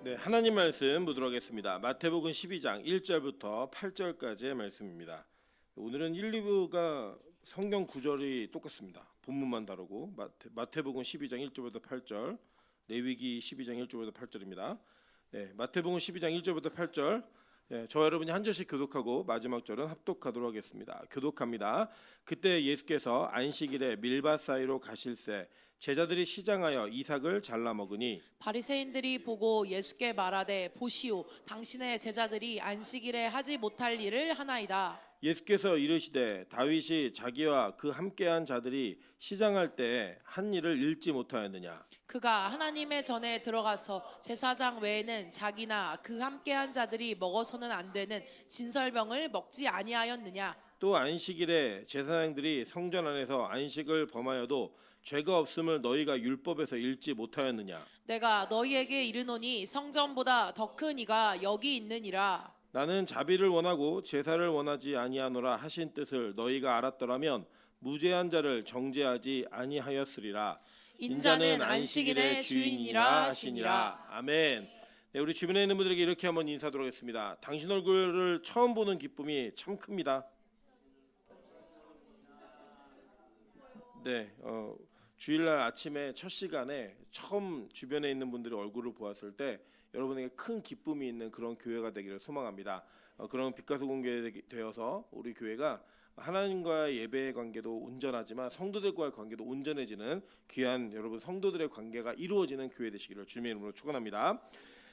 네, 하나님 말씀 보도록 하겠습니다. 마태복음 12장 1절부터 8절까지의 말씀입니다. 오늘은 1, 2부가 성경 구절이 똑같습니다. 본문만 다르고 마태복음 12장 1절부터 8절, 레위기 12장 1절부터 8절입니다. 네, 마태복음 12장 1절부터 8절. 저와 여러분이 한 절씩 교독하고 마지막 절은 합독하도록 하겠습니다. 교독합니다. 그때 예수께서 안식일에 밀밭 사이로 가실새 제자들이 시장하여 이삭을 잘라 먹으니 바리새인들이 보고 예수께 말하되 보시오 당신의 제자들이 안식일에 하지 못할 일을 하나이다. 예수께서 이르시되 다윗이 자기와 그 함께한 자들이 시장할 때 한 일을 읽지 못하였느냐. 그가 하나님의 전에 들어가서 제사장 외에는 자기나 그 함께한 자들이 먹어서는 안 되는 진설병을 먹지 아니하였느냐. 또 안식일에 제사장들이 성전 안에서 안식을 범하여도 죄가 없음을 너희가 율법에서 읽지 못하였느냐. 내가 너희에게 이르노니 성전보다 더 큰 이가 여기 있느니라. 나는 자비를 원하고 제사를 원하지 아니하노라 하신 뜻을 너희가 알았더라면 무죄한 자를 정죄하지 아니하였으리라. 인자는 안식일의 주인이라 하시니라. 아멘. 네, 우리 주변에 있는 분들에게 이렇게 한번 인사드리도록 하겠습니다. 당신 얼굴을 처음 보는 기쁨이 참 큽니다. 네, 주일날 아침에 첫 시간에 처음 주변에 있는 분들의 얼굴을 보았을 때 여러분에게 큰 기쁨이 있는 그런 교회가 되기를 소망합니다. 그런 빛과 소금 교회 되어서 우리 교회가 하나님과의 예배의 관계도 온전하지만 성도들과의 관계도 온전해지는 귀한 여러분 성도들의 관계가 이루어지는 교회 되시기를 주님의 이름으로 축원합니다.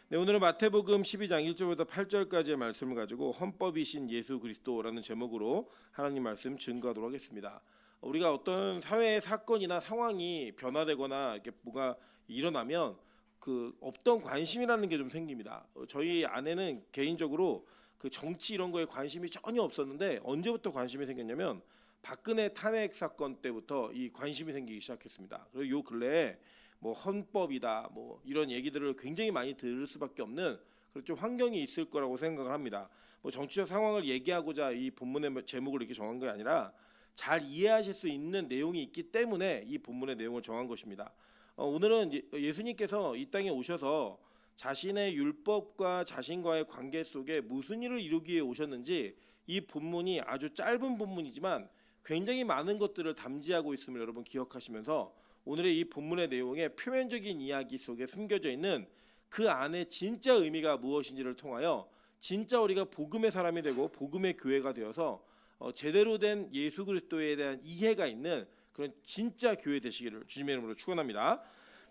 네, 오늘은 마태복음 12장 1절부터 8절까지의 말씀을 가지고 헌법이신 예수 그리스도라는 제목으로 하나님 말씀 증거하도록 하겠습니다. 우리가 어떤 사회의 사건이나 상황이 변화되거나 이렇게 뭐가 일어나면 그 없던 관심이라는 게 좀 생깁니다. 저희 아내는 개인적으로 그 정치 이런 거에 관심이 전혀 없었는데 언제부터 관심이 생겼냐면 박근혜 탄핵 사건 때부터 이 관심이 생기기 시작했습니다. 그리고 요 근래에 뭐 헌법이다 뭐 이런 얘기들을 굉장히 많이 들을 수밖에 없는 그런 좀 환경이 있을 거라고 생각을 합니다. 뭐 정치적 상황을 얘기하고자 이 본문의 제목을 이렇게 정한 게 아니라 잘 이해하실 수 있는 내용이 있기 때문에 이 본문의 내용을 정한 것입니다. 오늘은 예수님께서 이 땅에 오셔서 자신의 율법과 자신과의 관계 속에 무슨 일을 이루기 위해 오셨는지 이 본문이 아주 짧은 본문이지만 굉장히 많은 것들을 담지하고 있음을 여러분 기억하시면서 오늘의 이 본문의 내용의 표면적인 이야기 속에 숨겨져 있는 그 안에 진짜 의미가 무엇인지를 통하여 진짜 우리가 복음의 사람이 되고 복음의 교회가 되어서 제대로 된 예수 그리스도에 대한 이해가 있는 그런 진짜 교회 되시기를 주님의 이름으로 축원합니다.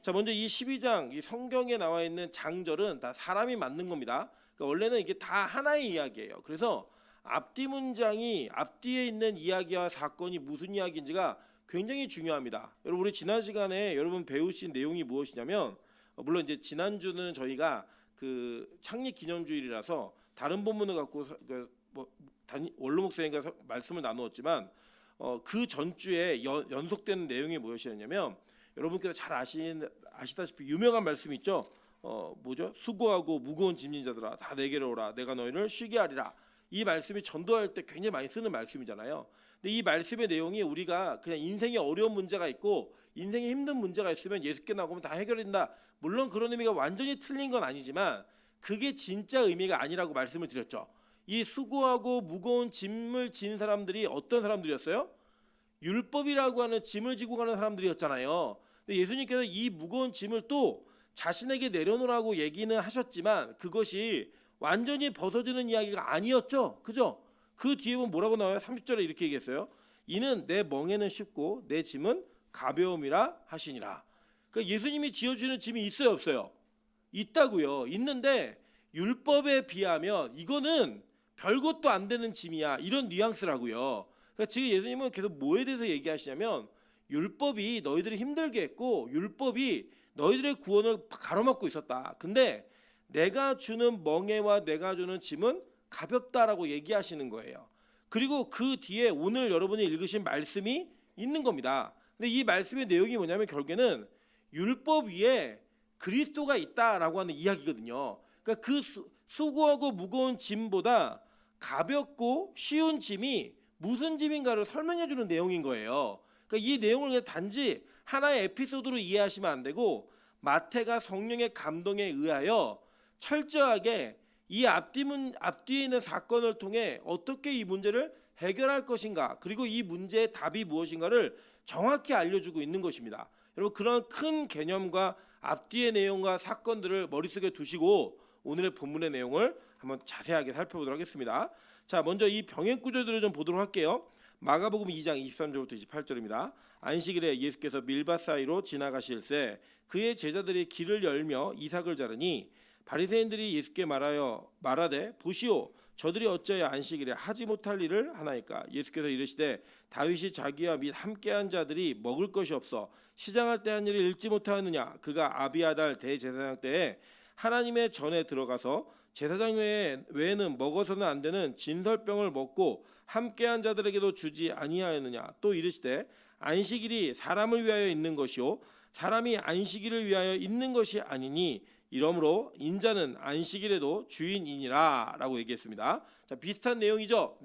자, 먼저 이 12장 이 성경에 나와 있는 장절은 다 사람이 만든 겁니다. 그러니까 원래는 이게 다 하나의 이야기예요. 그래서 앞뒤 문장이 앞뒤에 있는 이야기와 사건이 무슨 이야기인지가 굉장히 중요합니다. 여러분 우리 지난 시간에 여러분 배우신 내용이 무엇이냐면 물론 이제 지난주는 저희가 그 창립 기념주일이라서 다른 본문을 갖고 원로 목사님과 말씀을 나누었지만 그 전주에 연속되는 내용이 무엇이었냐면 여러분께서 잘 아시다시피 유명한 말씀이 있죠. 뭐죠? 수고하고 무거운 짐진 자들아 다 내게로 오라 내가 너희를 쉬게 하리라. 이 말씀이 전도할 때 굉장히 많이 쓰는 말씀이잖아요. 근데 이 말씀의 내용이 우리가 그냥 인생에 어려운 문제가 있고 인생에 힘든 문제가 있으면 예수께 나오면 다 해결된다. 물론 그런 의미가 완전히 틀린 건 아니지만 그게 진짜 의미가 아니라고 말씀을 드렸죠. 이 수고하고 무거운 짐을 지는 사람들이 어떤 사람들이었어요? 율법이라고 하는 짐을 지고 가는 사람들이었잖아요. 근데 예수님께서 이 무거운 짐을 또 자신에게 내려놓으라고 얘기는 하셨지만 그것이 완전히 벗어지는 이야기가 아니었죠. 그죠? 그 뒤에 보면 뭐라고 나와요? 30절에 이렇게 얘기했어요. 이는 내 멍에는 쉽고 내 짐은 가벼움이라 하시니라. 그러니까 예수님이 지어주는 짐이 있어요, 없어요? 있다고요. 있는데 율법에 비하면 이거는 별것도 안 되는 짐이야. 이런 뉘앙스라고요. 그러니까 지금 예수님은 계속 뭐에 대해서 얘기하시냐면 율법이 너희들이 힘들게 했고 율법이 너희들의 구원을 가로막고 있었다. 근데 내가 주는 멍에와 내가 주는 짐은 가볍다라고 얘기하시는 거예요. 그리고 그 뒤에 오늘 여러분이 읽으신 말씀이 있는 겁니다. 근데 이 말씀의 내용이 뭐냐면 결국에는 율법 위에 그리스도가 있다라고 하는 이야기거든요. 그러니까 그 수고하고 무거운 짐보다 가볍고 쉬운 짐이 무슨 짐인가를 설명해 주는 내용인 거예요. 그러니까 이 내용을 그냥 단지 하나의 에피소드로 이해하시면 안 되고 마태가 성령의 감동에 의하여 철저하게 이 앞뒤에 있는 사건을 통해 어떻게 이 문제를 해결할 것인가, 그리고 이 문제의 답이 무엇인가를 정확히 알려주고 있는 것입니다. 여러분, 그런 큰 개념과 앞뒤의 내용과 사건들을 머릿속에 두시고 오늘의 본문의 내용을 한번 자세하게 살펴보도록 하겠습니다. 자, 먼저 이 병행 구조들을 좀 보도록 할게요. 마가복음 2장 23절부터 28절입니다. 안식일에 예수께서 밀밭 사이로 지나가실새 그의 제자들이 길을 열며 이삭을 자르니 바리새인들이 예수께 말하되 보시오, 저들이 어찌하여 안식일에 하지 못할 일을 하나이까? 예수께서 이르시되 다윗이 자기와 및 함께한 자들이 먹을 것이 없어 시장할 때 한 일을 읽지 못하였느냐? 그가 아비아달 대제사장 때에 하나님의 전에 들어가서 제사장 외에는 먹어서는 안 되는 진설병을 먹고 함께한 자들에게도 주지 아니하였느냐? 또 이르시되 안식일이 사람을 위하여 있는 것이요 사람이 안식일을 위하여 있는 것이 아니니 이러므로 인자는 안식일에도 주인이니라 라고 얘기했습니다. 자, 비슷한 내용이죠.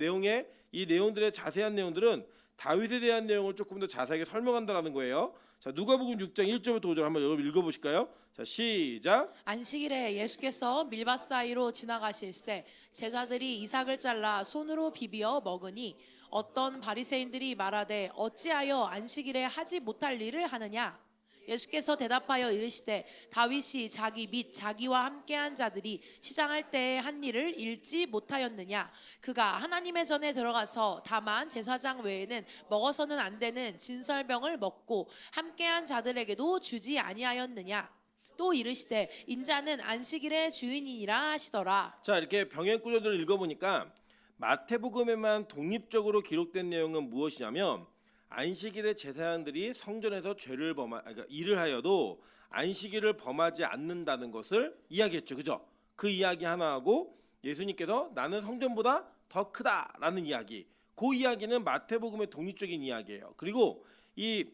이 내용들의 자세한 내용들은 다윗에 대한 내용을 조금 더 자세하게 설명한다라는 거예요. 자, 누가복음 6장 1절부터 5절 한번 여러분 읽어보실까요? 자, 시작. 안식일에 예수께서 밀밭 사이로 지나가실새 제자들이 이삭을 잘라 손으로 비비어 먹으니 어떤 바리새인들이 말하되 어찌하여 안식일에 하지 못할 일을 하느냐? 예수께서 대답하여 이르시되 다윗이 자기 및 자기와 함께한 자들이 시장할 때에 한 일을 읽지 못하였느냐? 그가 하나님의 전에 들어가서 다만 제사장 외에는 먹어서는 안 되는 진설병을 먹고 함께한 자들에게도 주지 아니하였느냐? 또 이르시되 인자는 안식일의 주인이니라 하시더라. 자, 이렇게 병행 구조들을 읽어보니까 마태복음에만 독립적으로 기록된 내용은 무엇이냐면 안식일에 제사장들이 성전에서 그러니까 일을 하여도 안식일을 범하지 않는다는 것을 이야기했죠. 그죠? 그 이야기 하나 하고 예수님께서 나는 성전보다 더 크다라는 이야기. 그 이야기는 마태복음의 독립적인 이야기예요. 그리고 이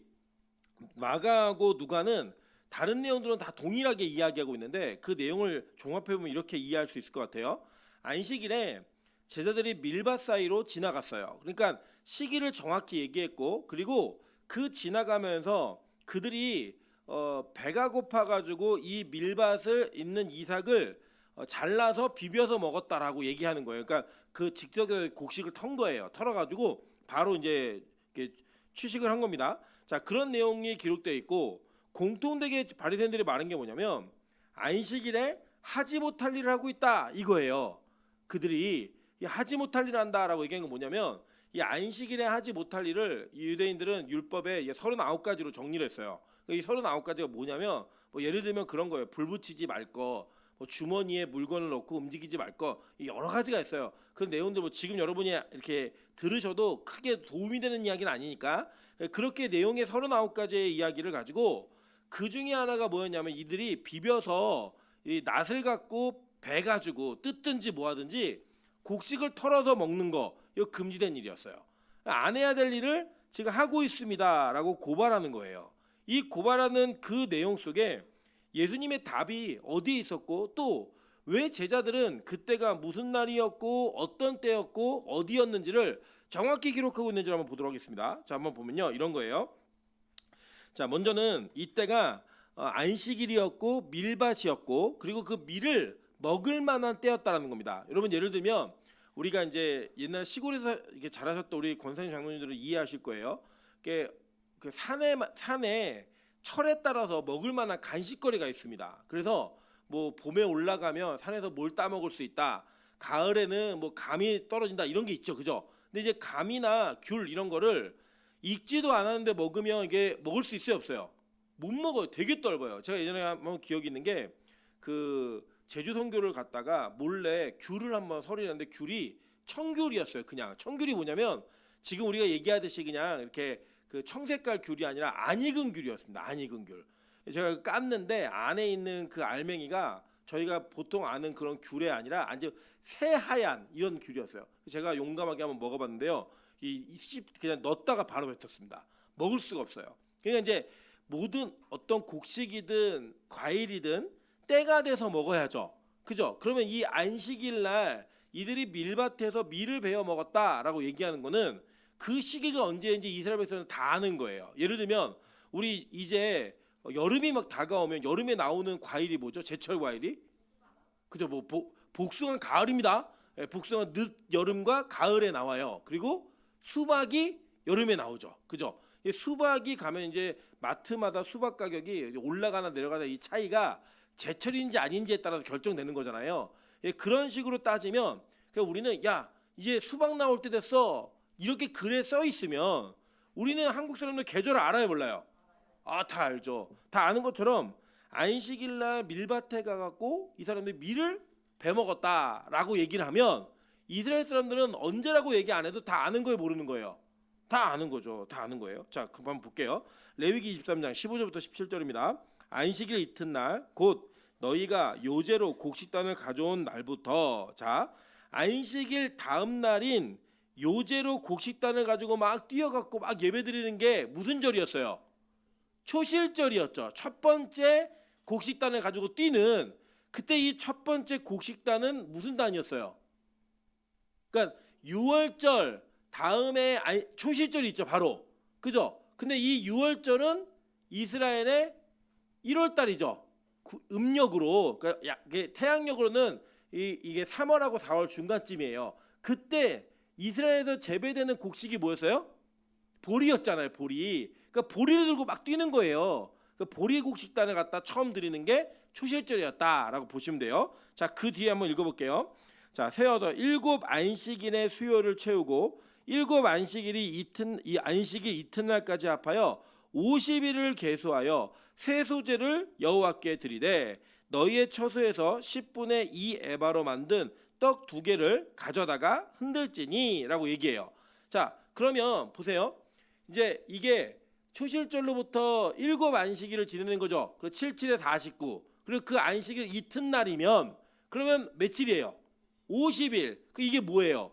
마가하고 누가는 다른 내용들은 다 동일하게 이야기하고 있는데 그 내용을 종합해보면 이렇게 이해할 수 있을 것 같아요. 안식일에 제자들이 밀밭 사이로 지나갔어요. 그러니까 시기를 정확히 얘기했고, 그리고 그 지나가면서 그들이 배가 고파가지고 이 밀밭을 있는 이삭을 잘라서 비벼서 먹었다라고 얘기하는 거예요. 그러니까 그 직접 곡식을 턴 거예요. 털어가지고 바로 이제 취식을 한 겁니다. 자, 그런 내용이 기록되어 있고, 공통되게 바리새인들이 말한 게 뭐냐면 안식일에 하지 못할 일을 하고 있다 이거예요. 그들이 하지 못할 일을 한다라고 얘기한 건 뭐냐면 이 안식일에 하지 못할 일을 유대인들은 율법에 39가지로 정리를 했어요. 이 39가지가 뭐냐면 예를 들면 그런 거예요. 불 붙이지 말 거, 주머니에 물건을 넣고 움직이지 말 거, 여러 가지가 있어요. 그런 내용들 지금 여러분이 이렇게 들으셔도 크게 도움이 되는 이야기는 아니니까 그렇게 내용의 39가지의 이야기를 가지고 그 중에 하나가 뭐였냐면 이들이 비벼서 이 낫을 갖고 배 가지고 뜯든지 뭐 하든지 곡식을 털어서 먹는 거, 이거 금지된 일이었어요. 안 해야 될 일을 지금 하고 있습니다라고 고발하는 거예요. 이 고발하는 그 내용 속에 예수님의 답이 어디에 있었고 또 왜 제자들은 그때가 무슨 날이었고 어떤 때였고 어디였는지를 정확히 기록하고 있는지 한번 보도록 하겠습니다. 자, 한번 보면요, 이런 거예요. 자, 먼저는 이때가 안식일이었고 밀밭이었고 그리고 그 밀을 먹을 만한 때였다라는 겁니다. 여러분, 예를 들면 우리가 이제 옛날 시골에서 이렇게 자라셨던 우리 권사님 장로님들은 이해하실 거예요. 그 산에 철에 따라서 먹을 만한 간식거리가 있습니다. 그래서 뭐 봄에 올라가면 산에서 뭘 따먹을 수 있다. 가을에는 뭐 감이 떨어진다 이런 게 있죠, 그죠? 근데 이제 감이나 귤 이런 거를 익지도 않았는데 먹으면 이게 먹을 수 있어요, 없어요? 못 먹어요. 되게 떫어요. 제가 예전에 한번 기억이 있는 게 그 제주 선교를 갔다가 몰래 귤을 한번 설이했는데 귤이 청귤이었어요. 그냥 청귤이 뭐냐면 지금 우리가 얘기하듯이 그냥 이렇게 그 청색깔 귤이 아니라 안 익은 귤이었습니다. 안 익은 귤. 제가 깠는데 안에 있는 그 알맹이가 저희가 보통 아는 그런 귤이 아니라 아주 새하얀 이런 귤이었어요. 제가 용감하게 한번 먹어봤는데요. 그냥 넣었다가 바로 뱉었습니다. 먹을 수가 없어요. 그러니까 이제 모든 어떤 곡식이든 과일이든 때가 돼서 먹어야죠. 그죠? 그러면 이 안식일 날 이들이 밀밭에서 밀을 베어 먹었다라고 얘기하는 거는 그 시기가 언제인지 이스라엘 백성은 다 아는 거예요. 예를 들면 우리 이제 여름이 막 다가오면 여름에 나오는 과일이 뭐죠? 제철 과일이? 그죠? 뭐 복숭아 가을입니다. 예, 복숭아 늦 여름과 가을에 나와요. 그리고 수박이 여름에 나오죠. 그죠? 이 수박이 가면 이제 마트마다 수박 가격이 올라가나 내려가나 이 차이가 제철인지 아닌지에 따라서 결정되는 거잖아요. 예, 그런 식으로 따지면 그러니까 우리는 야 이제 수박 나올 때 됐어 이렇게 글에 써 있으면 우리는 한국 사람들 계절을 알아요 몰라요? 아, 다 알죠. 다 아는 것처럼 안식일 날 밀밭에 가갖고 이 사람들이 밀을 베먹었다라고 얘기를 하면 이스라엘 사람들은 언제라고 얘기 안 해도 다 아는 거예요 모르는 거예요? 다 아는 거죠. 다 아는 거예요. 자, 그럼 한번 볼게요. 레위기 23장 15절부터 17절입니다. 안식일 이튿날 곧 너희가 요제로 곡식단을 가져온 날부터 자 안식일 다음 날인 요제로 곡식단을 가지고 막 뛰어갖고 막 예배드리는 게 무슨 절이었어요? 초실절이었죠. 첫 번째 곡식단을 가지고 뛰는 그때 이 첫 번째 곡식단은 무슨 단이었어요? 그러니까 6월절 다음에 초실절이 있죠. 바로. 그죠? 근데 이 6월절은 이스라엘의 1월달이죠. 음력으로 그러니까 태양력으로는 이게 3월하고 4월 중간쯤이에요. 그때 이스라엘에서 재배되는 곡식이 뭐였어요? 보리였잖아요. 보리. 그러니까 보리를 들고 막 뛰는 거예요. 그러니까 보리 곡식단을 갖다 처음 드리는 게 초실절이었다라고 보시면 돼요. 자, 그 뒤에 한번 읽어볼게요. 자, 세어서 일곱 안식일의 수요를 채우고 일곱 안식일이 이 안식일 이튿날까지 합하여 50일을 계수하여 새 소재를 여호와께 드리되 너희의 처소에서 10분의 2 에바로 만든 떡 2개를 가져다가 흔들지니라고 얘기해요. 자, 그러면 보세요. 이제 이게 초실절로부터 일곱 안식일을 지내는 거죠. 그리고 77에 49. 그리고 그 안식일 이튿날이면 그러면 며칠이에요? 50일. 이게 뭐예요?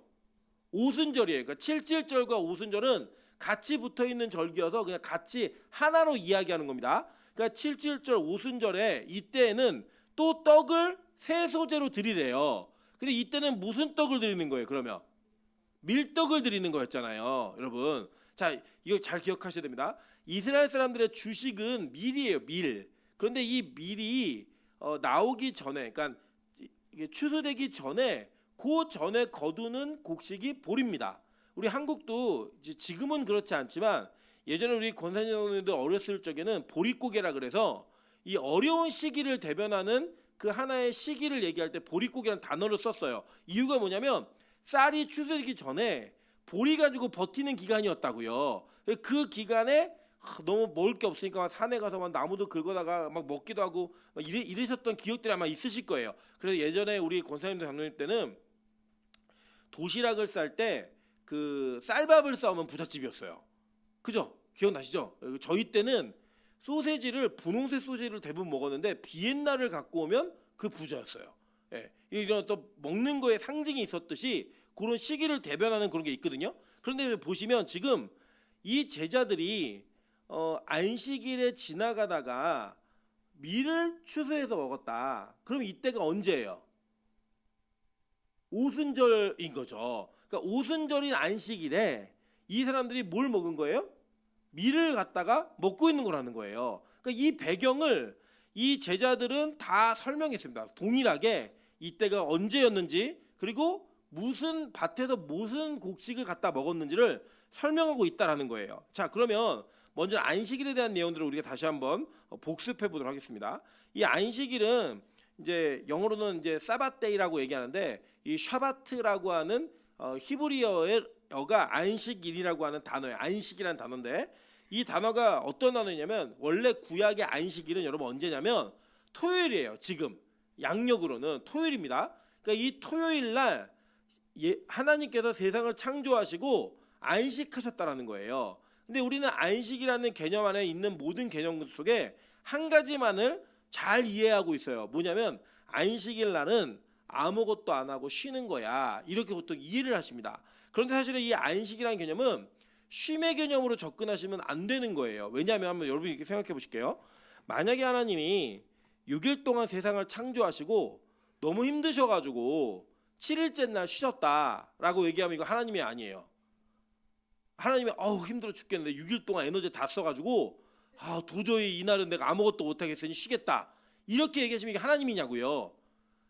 오순절이에요. 그러니까 77절과 오순절은 같이 붙어 있는 절기여서 그냥 같이 하나로 이야기하는 겁니다. 그러니까 77절 오순절에 이때에는 또 떡을 새 소재로 드리래요. 근데 이때는 무슨 떡을 드리는 거예요? 그러면 밀떡을 드리는 거였잖아요, 여러분. 자, 이거 잘 기억하셔야 됩니다. 이스라엘 사람들의 주식은 밀이에요, 밀. 그런데 이 밀이 나오기 전에, 그러니까 이게 추수되기 전에 그 전에 거두는 곡식이 보리입니다. 우리 한국도 지금은 그렇지 않지만 예전에 우리 권사님들 어렸을 적에는 보릿고개라 그래서 이 어려운 시기를 대변하는 그 하나의 시기를 얘기할 때 보릿고개라는 단어를 썼어요. 이유가 뭐냐면 쌀이 추수되기 전에 보리 가지고 버티는 기간이었다고요. 그 기간에 너무 먹을 게 없으니까 산에 가서 막 나무도 긁어다가 막 먹기도 하고 막 이러셨던 기억들이 아마 있으실 거예요. 그래서 예전에 우리 권사님들 장로님 때는 도시락을 쌀 때 그 쌀밥을 싸우면 부잣집이었어요. 그죠? 기억나시죠? 저희 때는 소세지를 분홍색 소세지를 대부분 먹었는데 비엔나를 갖고 오면 그 부자였어요. 예, 이런 또 먹는 거에 상징이 있었듯이 그런 시기를 대변하는 그런 게 있거든요. 그런데 보시면 지금 이 제자들이 안식일에 지나가다가 밀을 추수해서 먹었다. 그럼 이때가 언제예요? 오순절인 거죠. 그러니까 오순절인 안식일에 이 사람들이 뭘 먹은 거예요? 밀을 갖다가 먹고 있는 거라는 거예요. 그러니까 이 배경을 이 제자들은 다 설명했습니다. 동일하게 이때가 언제였는지 그리고 무슨 밭에서 무슨 곡식을 갖다 먹었는지를 설명하고 있다라는 거예요. 자, 그러면 먼저 안식일에 대한 내용들을 우리가 다시 한번 복습해 보도록 하겠습니다. 이 안식일은 이제 영어로는 이제 사바데이라고 얘기하는데 이 샤바트라고 하는 히브리어가 안식일이라고 하는 단어예요. 안식이라는 단어인데 이 단어가 어떤 단어냐면 원래 구약의 안식일은 여러분 언제냐면 토요일이에요. 지금 양력으로는 토요일입니다. 그러니까 이 토요일 날 하나님께서 세상을 창조하시고 안식하셨다라는 거예요. 근데 우리는 안식이라는 개념 안에 있는 모든 개념 속에 한 가지만을 잘 이해하고 있어요. 뭐냐면 안식일 날은 아무것도 안 하고 쉬는 거야. 이렇게 보통 이해를 하십니다. 그런데 사실은 이 안식이라는 개념은 쉼의 개념으로 접근하시면 안 되는 거예요. 왜냐하면 한번 여러분 이렇게 생각해 보실게요. 만약에 하나님이 6일 동안 세상을 창조하시고 너무 힘드셔가지고 7일째 날 쉬셨다라고 얘기하면 이거 하나님이 아니에요. 하나님이 힘들어 죽겠는데 6일 동안 에너지 다 써가지고 도저히 이날은 내가 아무것도 못하겠으니 쉬겠다. 이렇게 얘기하시면 이게 하나님이냐고요.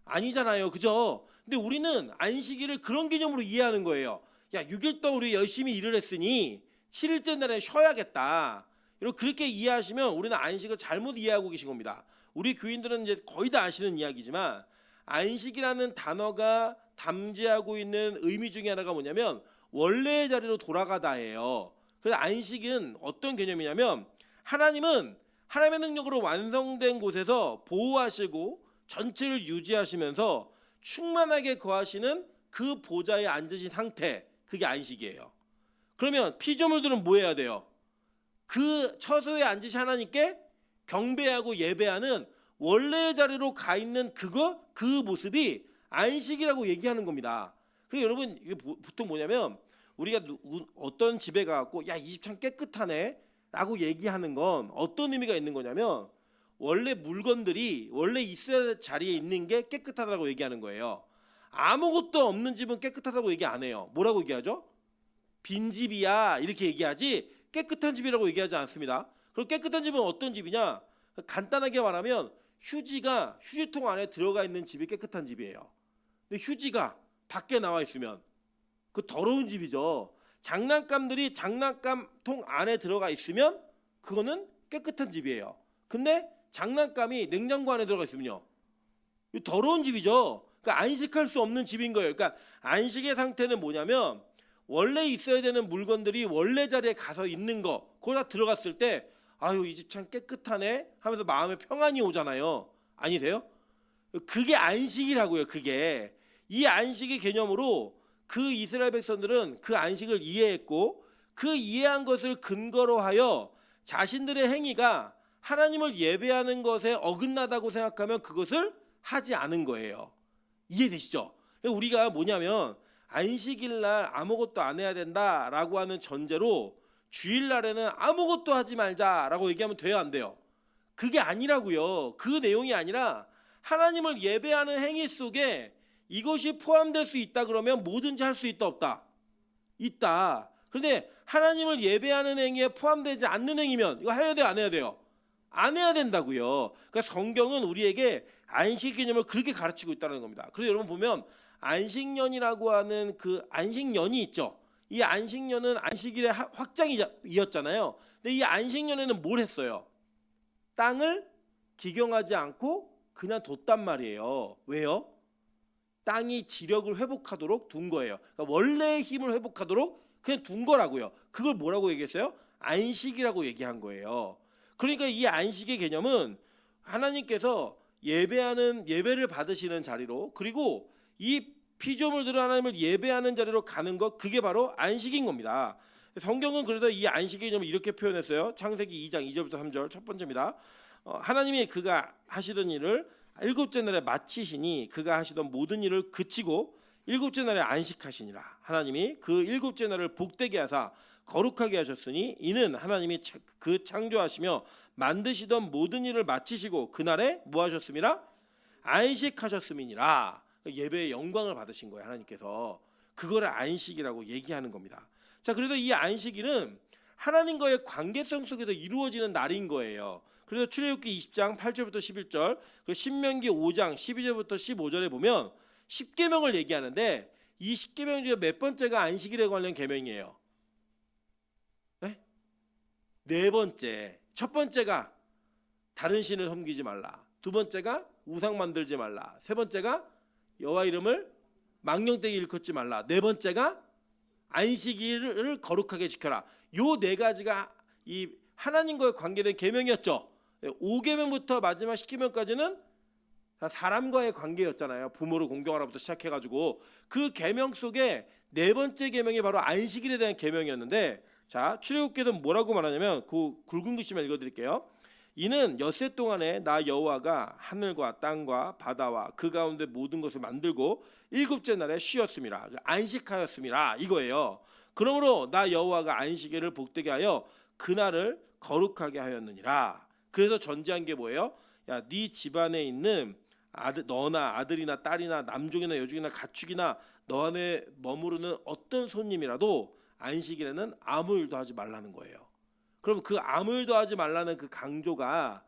아니잖아요. 그죠? 근데 우리는 안식일을 그런 개념으로 이해하는 거예요. 야, 6일 동안 우리 열심히 일을 했으니 7일째 날에 쉬어야겠다. 이렇게 그렇게 이해하시면 우리는 안식을 잘못 이해하고 계신 겁니다. 우리 교인들은 이제 거의 다 아시는 이야기지만 안식이라는 단어가 담지하고 있는 의미 중에 하나가 뭐냐면 원래의 자리로 돌아가다예요. 그래서 안식은 어떤 개념이냐면 하나님은 하나님의 능력으로 완성된 곳에서 보호하시고 전체를 유지하시면서 충만하게 거하시는 그 보좌에 앉으신 상태, 그게 안식이에요. 그러면 피조물들은 뭐 해야 돼요? 그 처소에 앉으신 하나님께 경배하고 예배하는 원래의 자리로 가 있는 그 모습이 안식이라고 얘기하는 겁니다. 그리고 여러분 이게 보통 뭐냐면 우리가 어떤 집에 가갖고 야, 이 집 참 깨끗하네 라고 얘기하는 건 어떤 의미가 있는 거냐면 원래 물건들이 원래 있어야 될 자리에 있는 게 깨끗하다고 얘기하는 거예요. 아무것도 없는 집은 깨끗하다고 얘기 안 해요. 뭐라고 얘기하죠? 빈집이야 이렇게 얘기하지 깨끗한 집이라고 얘기하지 않습니다. 그리고 깨끗한 집은 어떤 집이냐? 간단하게 말하면 휴지가 휴지통 안에 들어가 있는 집이 깨끗한 집이에요. 근데 휴지가 밖에 나와 있으면 그 더러운 집이죠. 장난감들이 장난감통 안에 들어가 있으면 그거는 깨끗한 집이에요. 근데 장난감이 냉장고 안에 들어가 있으면요, 더러운 집이죠. 그러니까 안식할 수 없는 집인 거예요. 그러니까 안식의 상태는 뭐냐면 원래 있어야 되는 물건들이 원래 자리에 가서 있는 거, 거기다 들어갔을 때 아유, 이 집 참 깨끗하네 하면서 마음에 평안이 오잖아요. 아니세요? 그게 안식이라고요. 그게 이 안식의 개념으로 그 이스라엘 백성들은 그 안식을 이해했고 그 이해한 것을 근거로 하여 자신들의 행위가 하나님을 예배하는 것에 어긋나다고 생각하면 그것을 하지 않은 거예요. 이해되시죠? 우리가 뭐냐면 안식일 날 아무것도 안 해야 된다라고 하는 전제로 주일날에는 아무것도 하지 말자라고 얘기하면 돼요, 안 돼요? 그게 아니라고요. 그 내용이 아니라 하나님을 예배하는 행위 속에 이것이 포함될 수 있다 그러면 뭐든지 할 수 있다 없다? 있다. 그런데 하나님을 예배하는 행위에 포함되지 않는 행위면 이거 해야 돼요, 안 해야 돼요? 안 해야 된다고요. 그러니까 성경은 우리에게 안식 개념을 그렇게 가르치고 있다는 겁니다. 그래서 여러분 보면 안식년이라고 하는 그 안식년이 있죠. 이 안식년은 안식일의 확장이었잖아요. 근데 이 안식년에는 뭘 했어요? 땅을 기경하지 않고 그냥 뒀단 말이에요. 왜요? 땅이 지력을 회복하도록 둔 거예요. 그러니까 원래의 힘을 회복하도록 그냥 둔 거라고요. 그걸 뭐라고 얘기했어요? 안식이라고 얘기한 거예요. 그러니까 이 안식의 개념은 하나님께서 예배를 받으시는 자리로, 그리고 이 피조물들은 하나님을 예배하는 자리로 가는 것, 그게 바로 안식인 겁니다. 성경은 그래서 이 안식의 개념을 이렇게 표현했어요. 창세기 2장 2절부터 3절 첫 번째입니다. 하나님이 그가 하시던 일을 일곱째 날에 마치시니 그가 하시던 모든 일을 그치고 일곱째 날에 안식하시니라. 하나님이 그 일곱째 날을 복되게 하사 거룩하게 하셨으니 이는 하나님이 그 창조하시며 만드시던 모든 일을 마치시고 그날에 뭐 하셨음이라? 안식하셨음이니라. 예배의 영광을 받으신 거예요. 하나님께서 그거를 안식이라고 얘기하는 겁니다. 자, 그래도 이 안식일은 하나님과의 관계성 속에서 이루어지는 날인 거예요. 그래서 출애굽기 20장 8절부터 11절, 그리고 신명기 5장 12절부터 15절에 보면 10계명을 얘기하는데 이 10계명 중에 몇 번째가 안식일에 관련 계명이에요? 네 번째. 첫 번째가 다른 신을 섬기지 말라. 두 번째가 우상 만들지 말라. 세 번째가 여호와 이름을 망령되게 일컫지 말라. 네 번째가 안식일을 거룩하게 지켜라. 요 네 가지가 이 하나님과의 관계된 계명이었죠. 5계명부터 마지막 10계명까지는 사람과의 관계였잖아요. 부모를 공경하라부터 시작해가지고 그 계명 속에 네 번째 계명이 바로 안식일에 대한 계명이었는데, 자, 출애굽기는 뭐라고 말하냐면 그 굵은 글씨만 읽어드릴게요. 이는 엿새 동안에 나 여호와가 하늘과 땅과 바다와 그 가운데 모든 것을 만들고 일곱째 날에 쉬었음이라. 안식하였음이라 이거예요. 그러므로 나 여호와가 안식일을 복되게 하여 그날을 거룩하게 하였느니라. 그래서 전제한 게 뭐예요? 야, 네 집안에 있는 너나 아들이나 딸이나 남종이나 여종이나 가축이나 너 안에 머무르는 어떤 손님이라도 안식일에는 아무 일도 하지 말라는 거예요. 그럼 그 아무 일도 하지 말라는 그 강조가